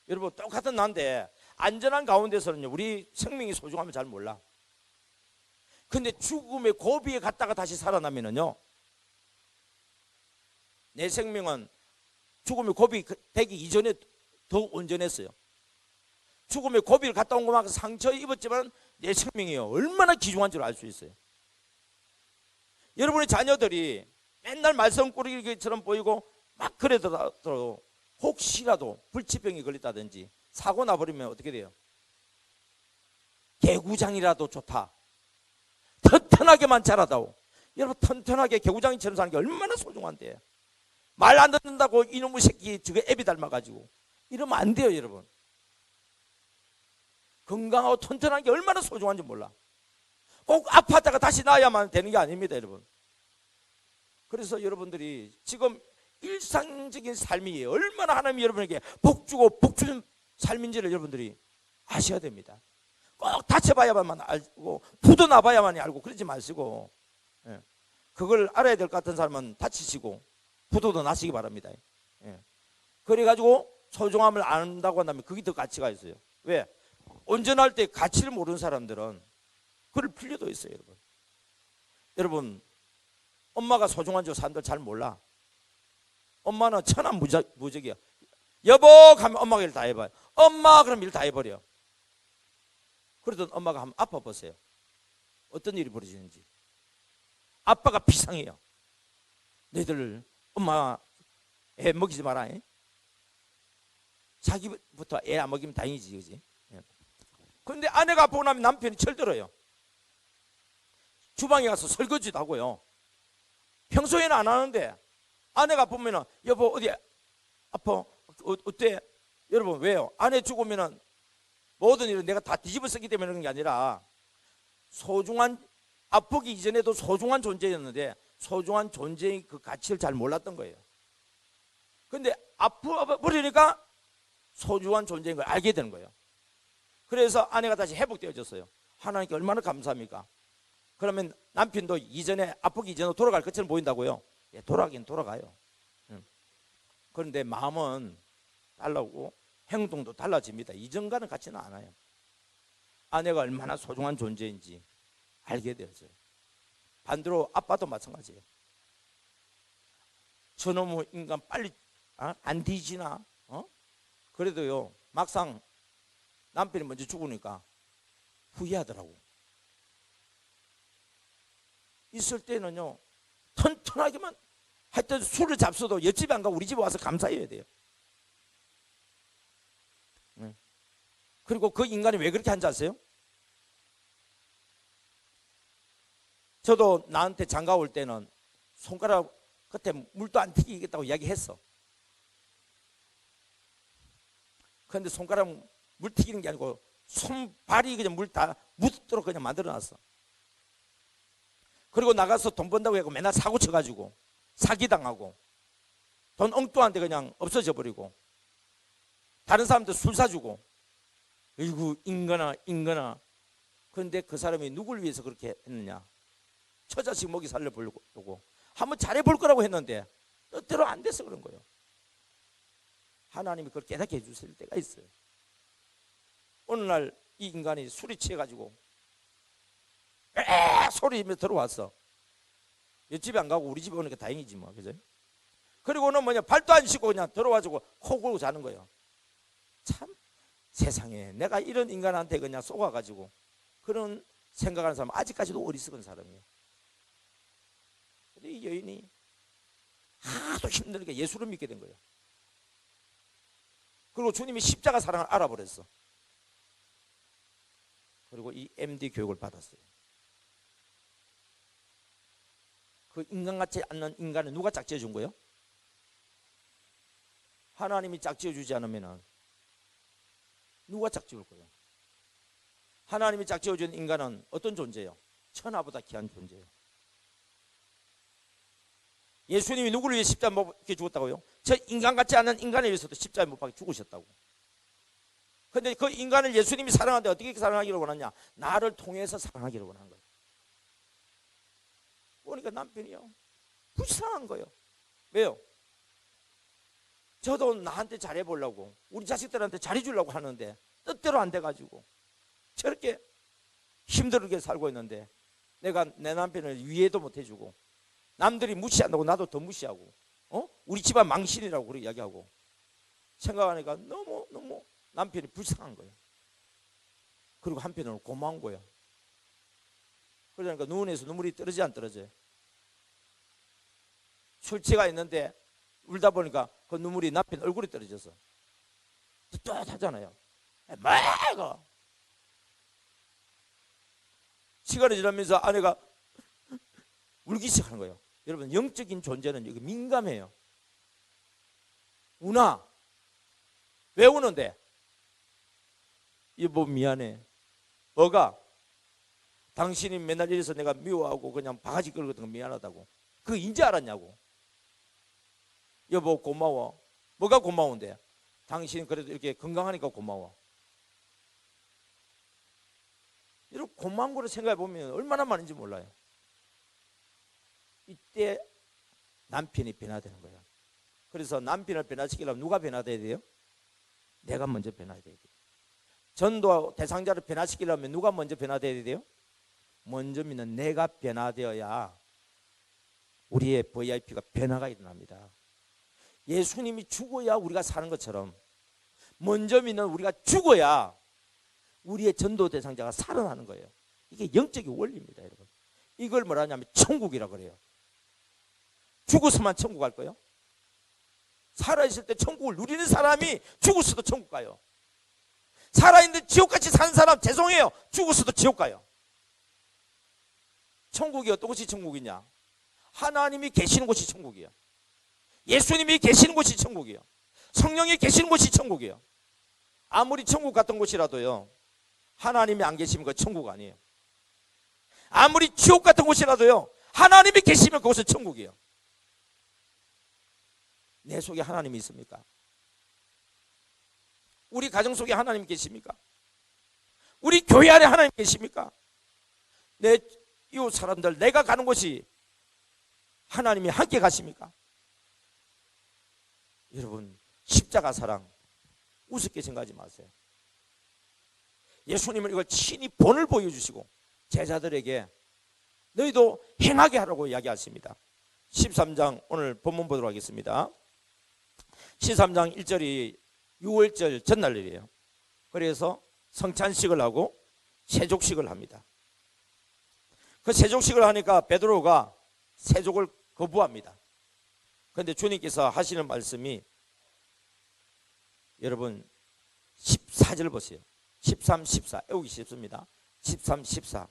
여러분, 똑같은 나인데 안전한 가운데서는요, 우리 생명이 소중하면 잘 몰라. 근데 죽음의 고비에 갔다가 다시 살아나면은요, 내 생명은 죽음의 고비 되기 이전에 더 온전했어요. 죽음의 고비를 갔다 온 것만큼 상처 입었지만 내 생명이 얼마나 귀중한 줄 알 수 있어요. 여러분의 자녀들이 맨날 말썽꾸러기처럼 보이고 막 그러더라도 혹시라도 불치병이 걸렸다든지 사고 나버리면 어떻게 돼요? 개구장이라도 좋다. 튼튼하게만 자라다오. 여러분, 튼튼하게 개구장이처럼 사는 게 얼마나 소중한데. 말 안 듣는다고 이놈의 새끼 저거 애비 닮아가지고 이러면 안 돼요. 여러분, 건강하고 튼튼한 게 얼마나 소중한지 몰라. 꼭 아팠다가 다시 나아야만 되는 게 아닙니다. 여러분, 그래서 여러분들이 지금 일상적인 삶이 얼마나 하나님이 여러분에게 복주고 복주는 삶인지를 여러분들이 아셔야 됩니다. 꼭 다쳐봐야만 알고 부도나봐야만 알고 그러지 마시고, 그걸 알아야 될 것 같은 사람은 다치시고 부도도 나시기 바랍니다. 그래가지고 소중함을 안다고 한다면 그게 더 가치가 있어요. 왜? 온전할 때 가치를 모르는 사람들은 그럴 필요도 있어요. 여러분 엄마가 소중한 줄 사람들 잘 몰라. 엄마는 천하무적이야. 여보 하면 엄마가 일 다 해봐요. 엄마 그럼 일 다 해버려. 그러던 엄마가 한번 아파 보세요. 어떤 일이 벌어지는지. 아빠가 비상해요. 너희들 엄마 애 먹이지 마라. 자기부터 애 안 먹이면 다행이지, 그지? 그런데 아내가 아프고 나면 남편이 철들어요. 주방에 가서 설거지도 하고요. 평소에는 안 하는데 아내가 아프면은 여보 어디 아파? 어때? 여러분 왜요? 아내 죽으면은 모든 일을 내가 다 뒤집어 쓰기 때문에 그런 게 아니라 소중한 아프기 이전에도 소중한 존재였는데 소중한 존재의 그 가치를 잘 몰랐던 거예요. 근데 아파버리니까 소중한 존재인 걸 알게 되는 거예요. 그래서 아내가 다시 회복되어졌어요. 하나님께 얼마나 감사합니까? 그러면 남편도 이전에 아프기 이전에 돌아갈 것처럼 보인다고요? 예, 돌아가긴 돌아가요. 그런데 마음은 달라오고 행동도 달라집니다. 이전과는 같지는 않아요. 아내가 얼마나 소중한 존재인지 알게 되었어요. 반대로 아빠도 마찬가지예요. 저놈의 인간 빨리 안 뒤지나? 그래도요 막상 남편이 먼저 죽으니까 후회하더라고. 있을 때는요 튼튼하게만 하여튼 술을 잡숴도 옆집에 안 가고 우리 집에 와서 감사해야 돼요. 그리고 그 인간이 왜 그렇게 한지 아세요? 저도 나한테 장가 올 때는 손가락 끝에 물도 안 튀기겠다고 이야기했어. 그런데 손가락 물 튀기는 게 아니고 손발이 그냥 물 다 묻도록 그냥 만들어놨어. 그리고 나가서 돈 번다고 해서 맨날 사고 쳐가지고 사기당하고 돈 엉뚱한 데 그냥 없어져 버리고 다른 사람들 술 사주고 어이구 인간아. 그런데 그 사람이 누굴 위해서 그렇게 했느냐? 처자식 먹이 살려보려고 한번 잘해볼 거라고 했는데 뜻대로 안 돼서 그런 거예요. 하나님이 그걸 깨닫게 해주실 때가 있어요. 어느 날 이 인간이 술이 취해가지고 소리며 들어왔어. 옆집에 안 가고 우리 집에 오니까 다행이지 뭐, 그죠? 그리고는 발도 안 씻고 그냥 들어와가지고 코 골고 자는 거예요. 참 세상에 내가 이런 인간한테 그냥 속아가지고 그런 생각하는 사람은 아직까지도 어리석은 사람이에요. 근데 이 여인이 하도 힘드니까 예수를 믿게 된 거예요. 그리고 주님이 십자가 사랑을 알아버렸어. 그리고 이 MD 교육을 받았어요. 그 인간 같지 않는 인간을 누가 짝지어 준 거예요? 하나님이 짝지어 주지 않으면 누가 짝지을 거예요? 하나님이 짝지어 준 인간은 어떤 존재예요? 천하보다 귀한 존재예요. 예수님이 누구를 위해 십자가에 못 박혀 죽었다고요? 저 인간 같지 않은 인간에 위해서도 십자가에 못 박혀 죽으셨다고. 그런데 그 인간을 예수님이 사랑하는데 어떻게 사랑하기를 원하냐? 나를 통해서 사랑하기를 원하는 거예요. 그러니까 남편이요 불쌍한 거예요. 왜요? 저도 나한테 잘해보려고 우리 자식들한테 잘해주려고 하는데 뜻대로 안 돼가지고 저렇게 힘들게 살고 있는데 내가 내 남편을 이해도 못 해주고 남들이 무시한다고 나도 더 무시하고 우리 집안 망신이라고 그렇게 이야기하고 생각하니까 너무 남편이 불쌍한 거예요. 그리고 한편으로는 고마운 거예요. 그러니까 눈에서 눈물이 떨어지지 안 떨어져요. 술취가 있는데 울다 보니까 그 눈물이 남편 얼굴에 떨어져서 뜨뜻하잖아요. 뭐야 시간이 지나면서 아내가 울기 시작하는 거예요. 여러분 영적인 존재는 여기 민감해요. 우나 왜 우는데? 여보 미안해. 뭐가? 당신이 맨날 이래서 내가 미워하고 그냥 바가지 끌거든 거 미안하다고. 그거 인지 알았냐고. 여보 고마워. 뭐가 고마운데? 당신 그래도 이렇게 건강하니까 고마워. 이런 고마운 거를 생각해 보면 얼마나 많은지 몰라요. 이때 남편이 변화되는 거예요. 그래서 남편을 변화시키려면 누가 변화돼야 돼요? 내가 먼저 변화돼야 돼요. 전도 대상자를 변화시키려면 누가 먼저 변화돼야 돼요? 먼저 믿는 내가 변화되어야 우리의 VIP가 변화가 일어납니다. 예수님이 죽어야 우리가 사는 것처럼 먼저 믿는 우리가 죽어야 우리의 전도 대상자가 살아나는 거예요. 이게 영적인 원리입니다, 여러분. 이걸 뭐라 하냐면 천국이라고 그래요. 죽어서만 천국 갈 거예요? 살아있을 때 천국을 누리는 사람이 죽었어도 천국 가요. 살아있는 지옥같이 사는 사람 죄송해요. 죽었어도 지옥 가요. 천국이 어떤 곳이 천국이냐? 하나님이 계시는 곳이 천국이에요. 예수님이 계시는 곳이 천국이에요. 성령이 계시는 곳이 천국이에요. 아무리 천국 같은 곳이라도요, 하나님이 안 계시면 그 천국 아니에요. 아무리 지옥 같은 곳이라도요, 하나님이 계시면 그곳은 천국이에요. 내 속에 하나님이 있습니까? 우리 가정 속에 하나님 계십니까? 우리 교회 안에 하나님 계십니까? 내 이웃 사람들, 내가 가는 곳이 하나님이 함께 가십니까? 여러분, 십자가 사랑 우습게 생각하지 마세요. 예수님은 이걸 친히 본을 보여주시고 제자들에게 너희도 행하게 하라고 이야기하십니다. 13장 오늘 본문 보도록 하겠습니다. 13장 1절이 6월절 전날이에요. 그래서 성찬식을 하고 세족식을 합니다. 그 세족식을 하니까 베드로가 세족을 거부합니다. 그런데 주님께서 하시는 말씀이 여러분 14절 보세요. 13, 14 외우기 쉽습니다. 13, 14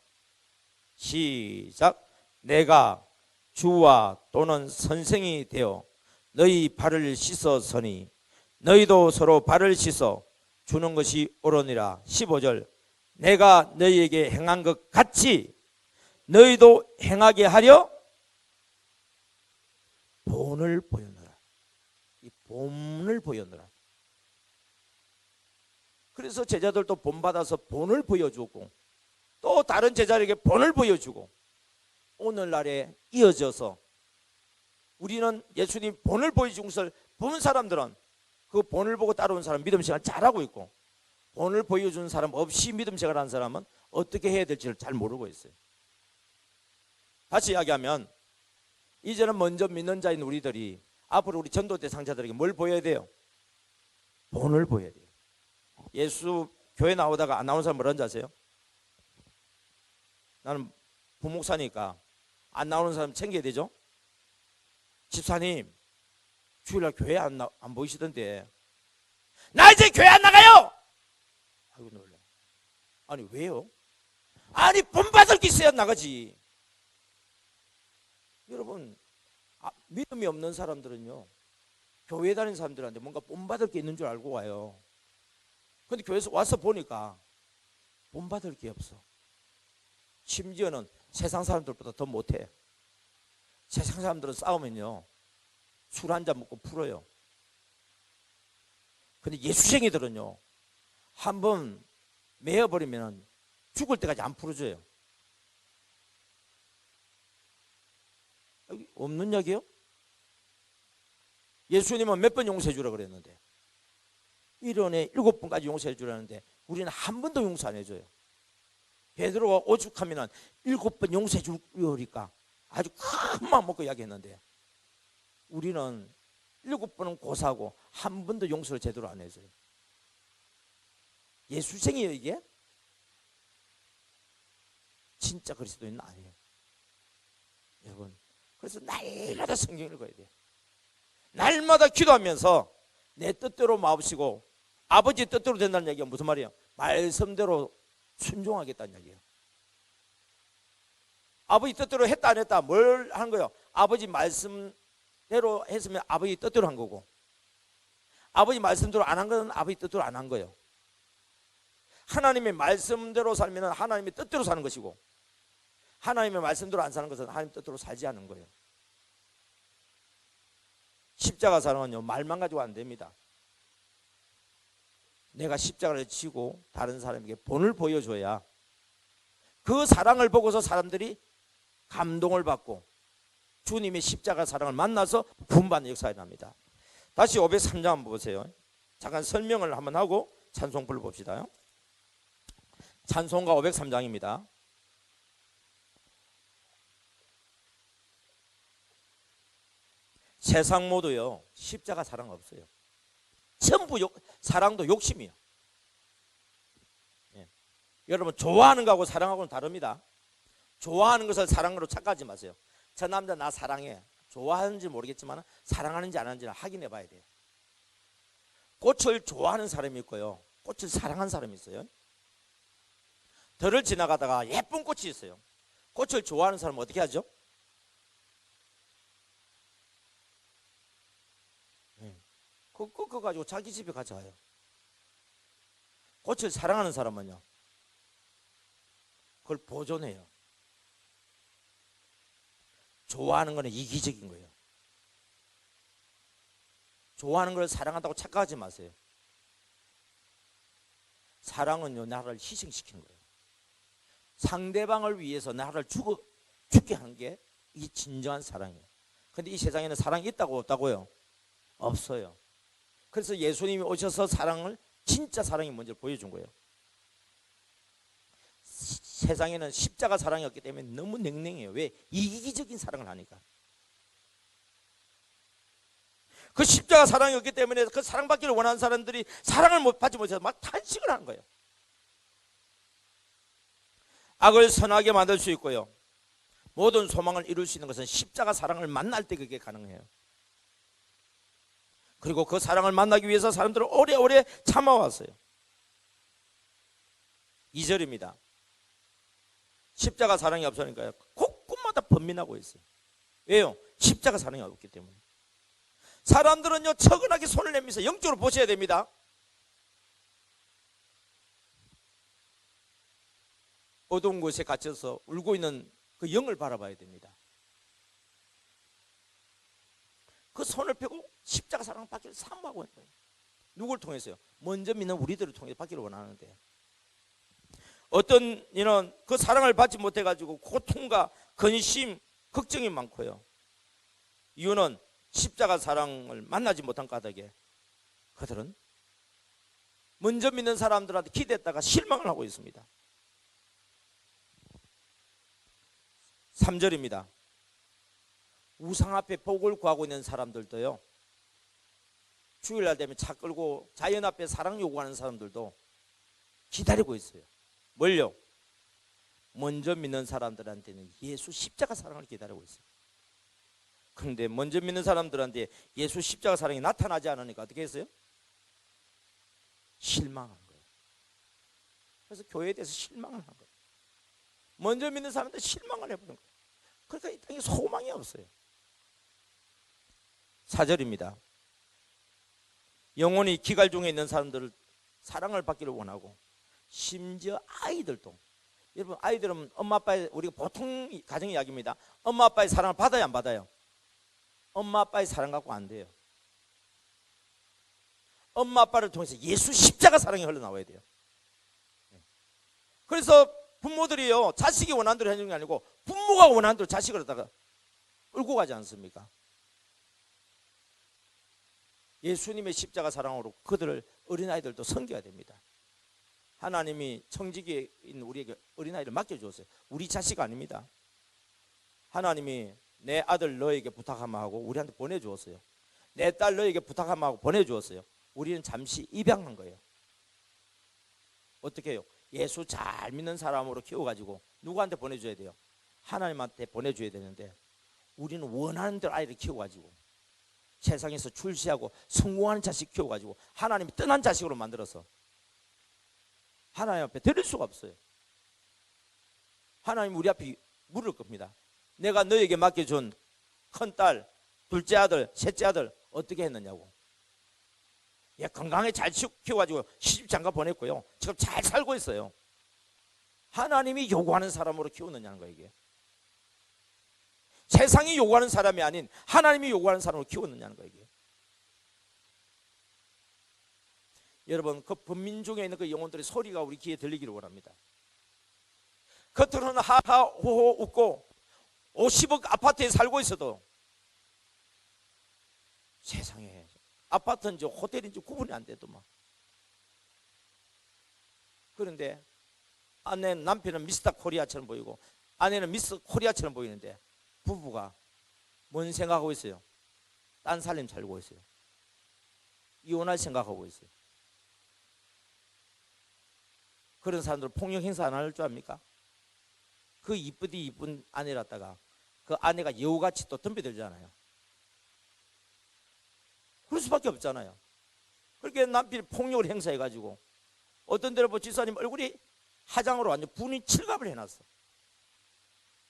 시작. 내가 주와 또는 선생이 되어 너희 발을 씻었으니 너희도 서로 발을 씻어 주는 것이 옳으니라. 15절 내가 너희에게 행한 것 같이 너희도 행하게 하려 본을 보였노라. 이 본을 보였노라. 그래서 제자들도 본 받아서 본을 보여주고 또 다른 제자에게 본을 보여주고 오늘날에 이어져서 우리는 예수님 본을 보여준 것을 본 사람들은 그 본을 보고 따라온 사람 믿음 생활 잘하고 있고 본을 보여준 사람 없이 믿음 생활하는 사람은 어떻게 해야 될지를 잘 모르고 있어요. 다시 이야기하면 이제는 먼저 믿는 자인 우리들이 앞으로 우리 전도 대상자들에게 뭘 보여야 돼요? 본을 보여야 돼요. 예수 교회 나오다가 안 나오는 사람 뭐라는지 아세요? 나는 부목사니까 안 나오는 사람 챙겨야 되죠? 집사님 주일날 교회 안 보이시던데 나 이제 교회 안 나가요! 아이고 놀래. 아니 왜요? 아니 본받을 게 있어야 나가지. 여러분 믿음이 없는 사람들은요 교회 다니는 사람들한테 뭔가 본받을 게 있는 줄 알고 와요. 근데 교회에서 와서 보니까 본받을 게 없어. 심지어는 세상 사람들보다 더 못해. 세상 사람들은 싸우면요 술 한잔 먹고 풀어요. 근데 예수쟁이들은요 한번 매여버리면 죽을 때까지 안 풀어줘요. 없는 이야기요? 예수님은 몇 번 용서해 주라 그랬는데 1년에 7번까지 용서해 주라는데 우리는 한 번도 용서 안 해줘요. 베드로가 오죽하면 7번 용서해 주려니까 아주 큰 마음 먹고 이야기했는데 우리는 7번은 고사하고 한 번도 용서를 제대로 안 해줘요. 예수생이에요 이게? 진짜 그리스도인은 아니에요. 여러분 그래서 날마다 성경 읽어야 돼요. 날마다 기도하면서 내 뜻대로 마옵시고 아버지 뜻대로 된다는 얘기가 무슨 말이에요? 말씀대로 순종하겠다는 얘기예요. 아버지 뜻대로 했다 안 했다 뭘 하는 거예요? 아버지 말씀대로 했으면 아버지 뜻대로 한 거고 아버지 말씀대로 안 한 건 아버지 뜻대로 안 한 거예요. 하나님의 말씀대로 살면 하나님의 뜻대로 사는 것이고 하나님의 말씀대로 안 사는 것은 하나님 뜻대로 살지 않는 거예요. 십자가 사랑은요 말만 가지고 안 됩니다. 내가 십자가를 지고 다른 사람에게 본을 보여줘야 그 사랑을 보고서 사람들이 감동을 받고 주님의 십자가 사랑을 만나서 구원받는 역사가 일어납니다. 다시 503장 한번 보세요. 잠깐 설명을 한번 하고 찬송 불러봅시다. 찬송가 503장입니다. 세상 모두요 십자가 사랑 없어요. 전부 사랑도 욕심이요. 예. 여러분 좋아하는 거하고 사랑하고는 다릅니다. 좋아하는 것을 사랑으로 착각하지 마세요. 저 남자 나 사랑해. 좋아하는지 모르겠지만 사랑하는지 안 하는지는 확인해 봐야 돼요. 꽃을 좋아하는 사람이 있고요, 꽃을 사랑하는 사람이 있어요. 들을 지나가다가 예쁜 꽃이 있어요. 꽃을 좋아하는 사람은 어떻게 하죠? 그거 가지고 자기 집에 가져와요. 꽃을 사랑하는 사람은요, 그걸 보존해요. 좋아하는 거는 이기적인 거예요. 좋아하는 걸 사랑한다고 착각하지 마세요. 사랑은요 나를 희생시키는 거예요. 상대방을 위해서 나를 죽게 하는 게 이게 진정한 사랑이에요. 근데 이 세상에는 사랑이 있다고 없다고요? 없어요. 그래서 예수님이 오셔서 사랑을, 진짜 사랑이 먼저 보여준 거예요. 세상에는 십자가 사랑이 없기 때문에 너무 냉랭해요. 왜? 이기적인 사랑을 하니까. 그 십자가 사랑이 없기 때문에 그 사랑받기를 원하는 사람들이 사랑을 받지 못해서 막 탄식을 하는 거예요. 악을 선하게 만들 수 있고요, 모든 소망을 이룰 수 있는 것은 십자가 사랑을 만날 때 그게 가능해요. 그리고 그 사랑을 만나기 위해서 사람들은 오래오래 참아왔어요. 2절입니다. 십자가 사랑이 없으니까요 곳곳마다 번민하고 있어요. 왜요? 십자가 사랑이 없기 때문에. 사람들은요 처근하게 손을 내밀면서 영적으로 보셔야 됩니다. 어두운 곳에 갇혀서 울고 있는 그 영을 바라봐야 됩니다. 그 손을 펴고 십자가 사랑을 받기를 사모하고 있는 거예요. 누구를 통해서요? 먼저 믿는 우리들을 통해서 받기를 원하는데, 어떤 이는 그 사랑을 받지 못해가지고 고통과 근심, 걱정이 많고요. 이유는 십자가 사랑을 만나지 못한 까닭에 그들은 먼저 믿는 사람들한테 기대했다가 실망을 하고 있습니다. 3절입니다. 우상 앞에 복을 구하고 있는 사람들도요, 주일날 되면 차 끌고 자연 앞에 사랑 요구하는 사람들도 기다리고 있어요. 뭘요? 먼저 믿는 사람들한테는 예수 십자가 사랑을 기다리고 있어요. 그런데 먼저 믿는 사람들한테 예수 십자가 사랑이 나타나지 않으니까 어떻게 했어요? 실망한 거예요. 그래서 교회에 대해서 실망을 한 거예요. 먼저 믿는 사람한테 실망을 해버린 거예요. 그러니까 이 땅에 소망이 없어요. 4절입니다. 영혼이 기갈 중에 있는 사람들을 사랑을 받기를 원하고, 심지어 아이들도, 여러분 아이들은 엄마 아빠의, 우리가 보통 가정 이야기입니다. 엄마 아빠의 사랑을 받아야 안 받아요? 엄마 아빠의 사랑 갖고 안 돼요. 엄마 아빠를 통해서 예수 십자가 사랑이 흘러나와야 돼요. 그래서 부모들이요 자식이 원하는 대로 해주는 게 아니고 부모가 원하는 대로 자식을 갖다가 끌고 가지 않습니까? 예수님의 십자가 사랑으로 그들을, 어린아이들도 섬겨야 됩니다. 하나님이 청지기에 있는 우리에게 어린아이를 맡겨주었어요. 우리 자식 아닙니다. 하나님이 내 아들 너에게 부탁하면 하고 우리한테 보내주었어요. 내 딸 너에게 부탁하면 하고 보내주었어요. 우리는 잠시 입양한 거예요. 어떻게 해요? 예수 잘 믿는 사람으로 키워가지고 누구한테 보내줘야 돼요? 하나님한테 보내줘야 되는데, 우리는 원하는 대로 아이를 키워가지고 세상에서 출세하고 성공하는 자식 키워가지고 하나님이 떠난 자식으로 만들어서 하나님 앞에 드릴 수가 없어요. 하나님 우리 앞에 물을 겁니다. 내가 너에게 맡겨준 큰딸, 둘째 아들, 셋째 아들 어떻게 했느냐고. 예, 건강하게 잘 키워가지고 시집 장가 보냈고요, 지금 잘 살고 있어요. 하나님이 요구하는 사람으로 키우느냐는 거예요. 이게 세상이 요구하는 사람이 아닌 하나님이 요구하는 사람으로 키웠느냐는 거예요. 이게. 여러분 그 범민 중에 있는 그 영혼들의 소리가 우리 귀에 들리기를 원합니다. 겉으로는 하하호호 웃고 50억 아파트에 살고 있어도 세상에 아파트인지 호텔인지 구분이 안 되더만. 그런데 아내 남편은 미스터 코리아처럼 보이고 아내는 미스 코리아처럼 보이는데 부부가 뭔 생각하고 있어요? 딴 살림 살고 있어요. 이혼할 생각하고 있어요. 그런 사람들 폭력 행사 안 할 줄 압니까? 그 이쁘디 이쁜 아내였다가 그 아내가 여우같이 또 덤벼들잖아요. 그럴 수밖에 없잖아요. 그렇게 남편이 폭력을 행사해가지고 어떤 데로 보면 집사님 얼굴이 화장으로 완전 분이 칠갑을 해놨어.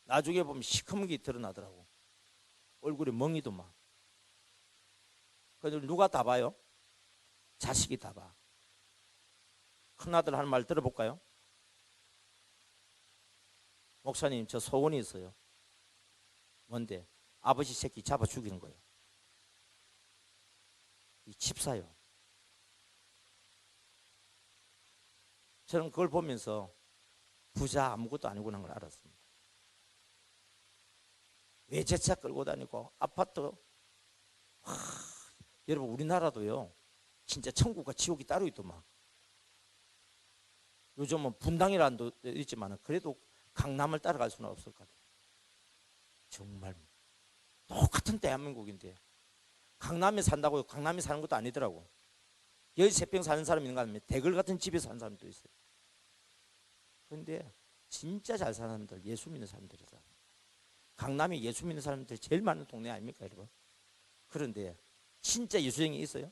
나중에 보면 시커멓게 드러나더라고. 얼굴에 멍이도만. 그래서 누가 다 봐요? 자식이 다 봐. 큰아들 하는 말 들어볼까요? 목사님 저 소원이 있어요. 뭔데? 아버지 새끼 잡아 죽이는 거예요. 이 집사요. 저는 그걸 보면서 부자 아무것도 아니구나 걸 알았습니다. 외제차 끌고 다니고 아파트 여러분 우리나라도요 진짜 천국과 지옥이 따로 있더만. 요즘은 분당이라는 데 있지만 그래도 강남을 따라갈 수는 없을 것 같아요. 정말 똑같은 대한민국인데 강남에 산다고 강남에 사는 것도 아니더라고. 13평 사는 사람이 있는가 하면 대걸 같은 집에 사는 사람도 있어요. 그런데 진짜 잘 사는 사람들, 예수 믿는 사람들이다. 강남이 예수 믿는 사람들이 제일 많은 동네 아닙니까 여러분? 그런데 진짜 예수쟁이 있어요?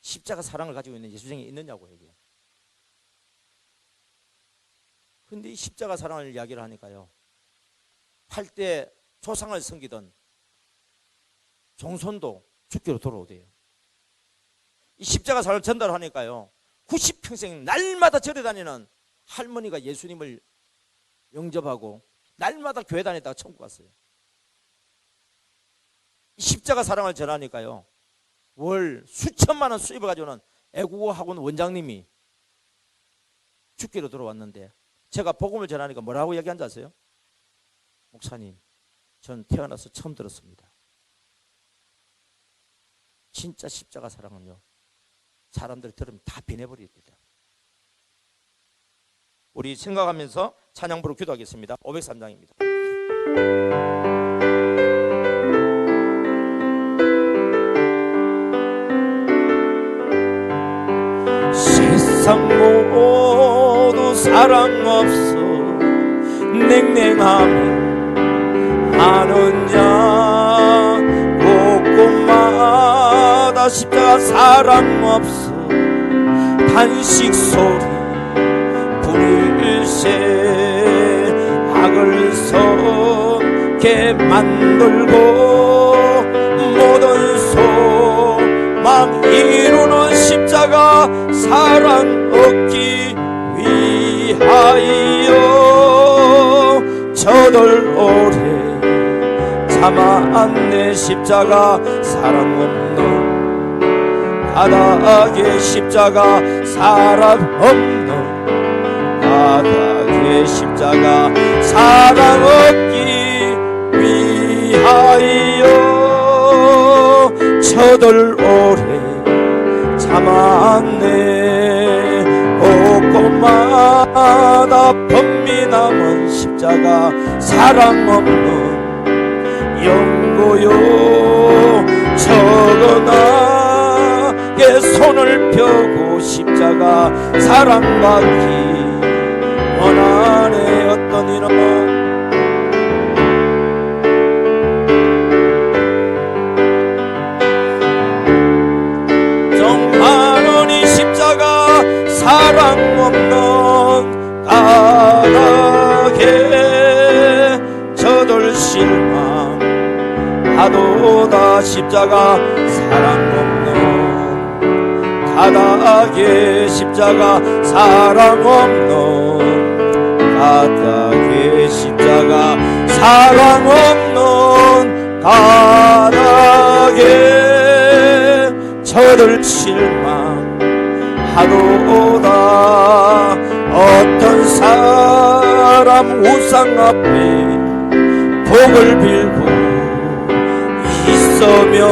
십자가 사랑을 가지고 있는 예수쟁이 있느냐고 얘기해요. 그런데 이 십자가 사랑을 이야기를 하니까요, 팔대 조상을 섬기던 종손도 죽기로 돌아오대요. 이 십자가 사랑을 전달하니까요 90평생 날마다 절에 다니는 할머니가 예수님을 영접하고 날마다 교회 다니다가 천국 갔어요. 이 십자가 사랑을 전하니까요 월 수천만 원 수입을 가져오는 애국어 학원 원장님이 죽기로 돌아왔는데 제가 복음을 전하니까 뭐라고 얘기한지 아세요? 목사님, 전 태어나서 처음 들었습니다. 진짜 십자가 사랑은요 사람들 들으면 다 변해버립니다. 우리 생각하면서 찬양 부르고 기도하겠습니다. 503장입니다. 세상 모두 사랑 없어 냉랭함 하는 자 곳곳마다 십자가 사랑 없어 탄식 소리 불일세 악을 성게 만들고 모든 소망 이루는 십자가 사랑 얻기 위하여 저들 오래 참았네. 십자가 사랑 없는 바닥에 십자가 사랑 없는 바닥에 십자가 사랑 얻기 위하여 저들 오래 참았네. 곳곳마다 범민함은 십자가 사랑 없는 영고요. 저거나게 손을 펴고 십자가 사랑받기 원하네. 어떤 이는 정만원이 십자가 사랑 없는 까닭에 저들 실망하도다. 십자가 사랑 없는 까닭에 십자가 사랑 없는 까닭에 십자가 사랑 없는 까닭에 저들 실망하도다. 어떤 사람 우상 앞에 복을 빌고 이 있으며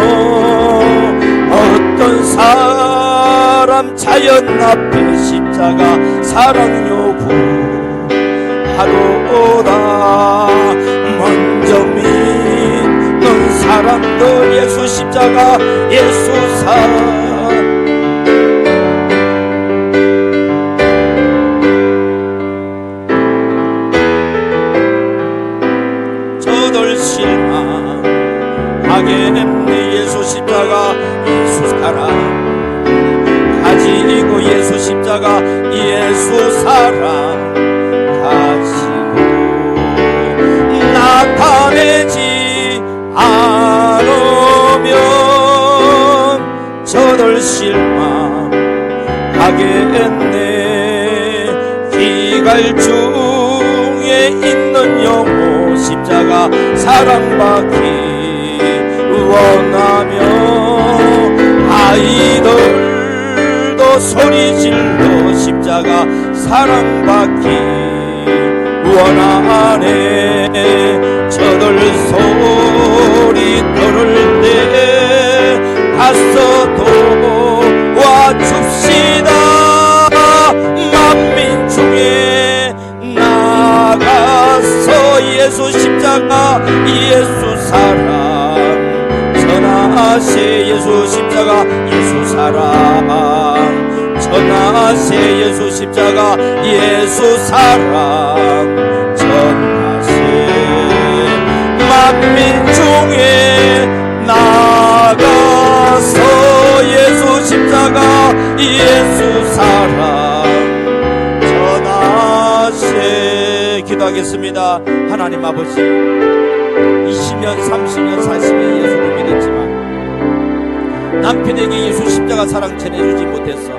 어떤 사람 자연 앞에 십자가 사랑 요구하로다. 먼저 믿는 사람들 예수 십자가 예수 사랑 실망하겠네. 예수 십자가 예수 사랑 가지고 예수 십자가 예수 사랑 가지고 나타내지 않으면 저들 실망하겠네. 기갈 중에 있는 영혼 십자가 사랑받기 원하며 아이들도 소리질러 십자가 사랑받기 원하네. 저들 소리 들을 때 가서 도와줍시다. 만민 중에 나가서 예수 십자가 예수 사랑 전하세. 예수 십자가 예수 사랑 전하세. 예수 십자가 예수 사랑 전하세. 만민 중에 나가서 예수 십자가 예수 사랑 전하세. 기도하겠습니다. 하나님 아버지, 20년 30년 40년 예수를 믿었지만 남편에게 예수 십자가 사랑 전해주지 못해서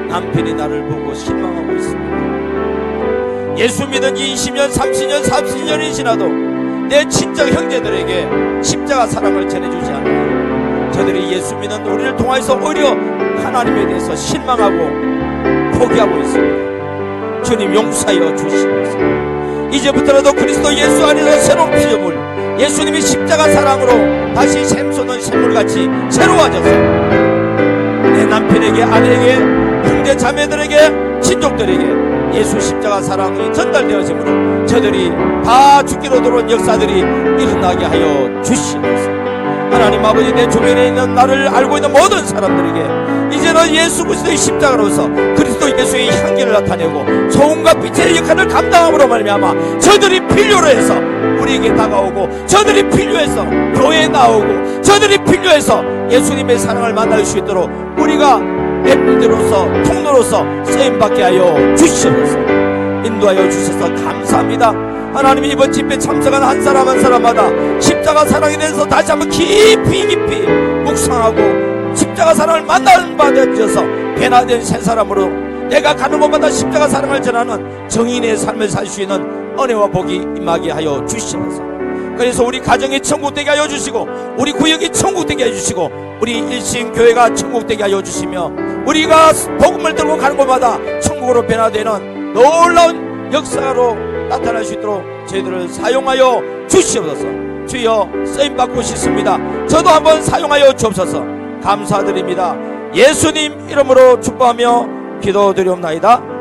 남편이 나를 보고 실망하고 있습니다. 예수 믿은 지 20년 30년 40년이 지나도 내 친정 형제들에게 십자가 사랑을 전해주지 않아요. 저들이 예수 믿는 우리를 통해서 오히려 하나님에 대해서 실망하고 포기하고 있습니다. 주님 용서하여 주시옵소서. 이제부터라도 그리스도 예수 안에서 새로운 피조물 예수님이 십자가 사랑으로 다시 샘솟는 샘물같이 새로워져서 내 남편에게, 아내에게, 형제 자매들에게, 친족들에게 예수 십자가 사랑이 전달되어지므로 저들이 다 죽기로 들어온 역사들이 일어나게 하여 주시옵소서. 하나님 아버지, 내 주변에 있는 나를 알고 있는 모든 사람들에게 이제는 예수 그리스도의 십자가로서 그리스도 예수의 향기를 나타내고 소금과 빛의 역할을 감당함으로 말미암아 저들이 필요로 해서 우리에게 다가오고, 저들이 필요해서 교회에 나오고, 저들이 필요해서 예수님의 사랑을 만날 수 있도록 우리가 엠비로서 통로로서 쓰임받게 하여 주시옵소서. 인도하여 주셔서 감사합니다. 하나님, 이번 집회 참석한 한 사람 한 사람마다 십자가 사랑에 대해서 다시 한번 깊이 묵상하고 십자가 사랑을 만나는 바 되어서 변화된 새 사람으로 내가 가는 곳마다 십자가 사랑을 전하는 정인의 삶을 살 수 있는 은혜와 복이 임하게 하여 주시옵소서. 그래서 우리 가정이 천국 되게 하여 주시고, 우리 구역이 천국 되게 하여 주시고, 우리 일신교회가 천국 되게 하여 주시며, 우리가 복음을 들고 가는 곳마다 천국으로 변화되는 놀라운 역사로 나타날 수 있도록 저희들을 사용하여 주시옵소서. 주여, 쓰임받고 싶습니다. 저도 한번 사용하여 주옵소서. 감사드립니다. 예수님 이름으로 축복하며 기도드리옵나이다.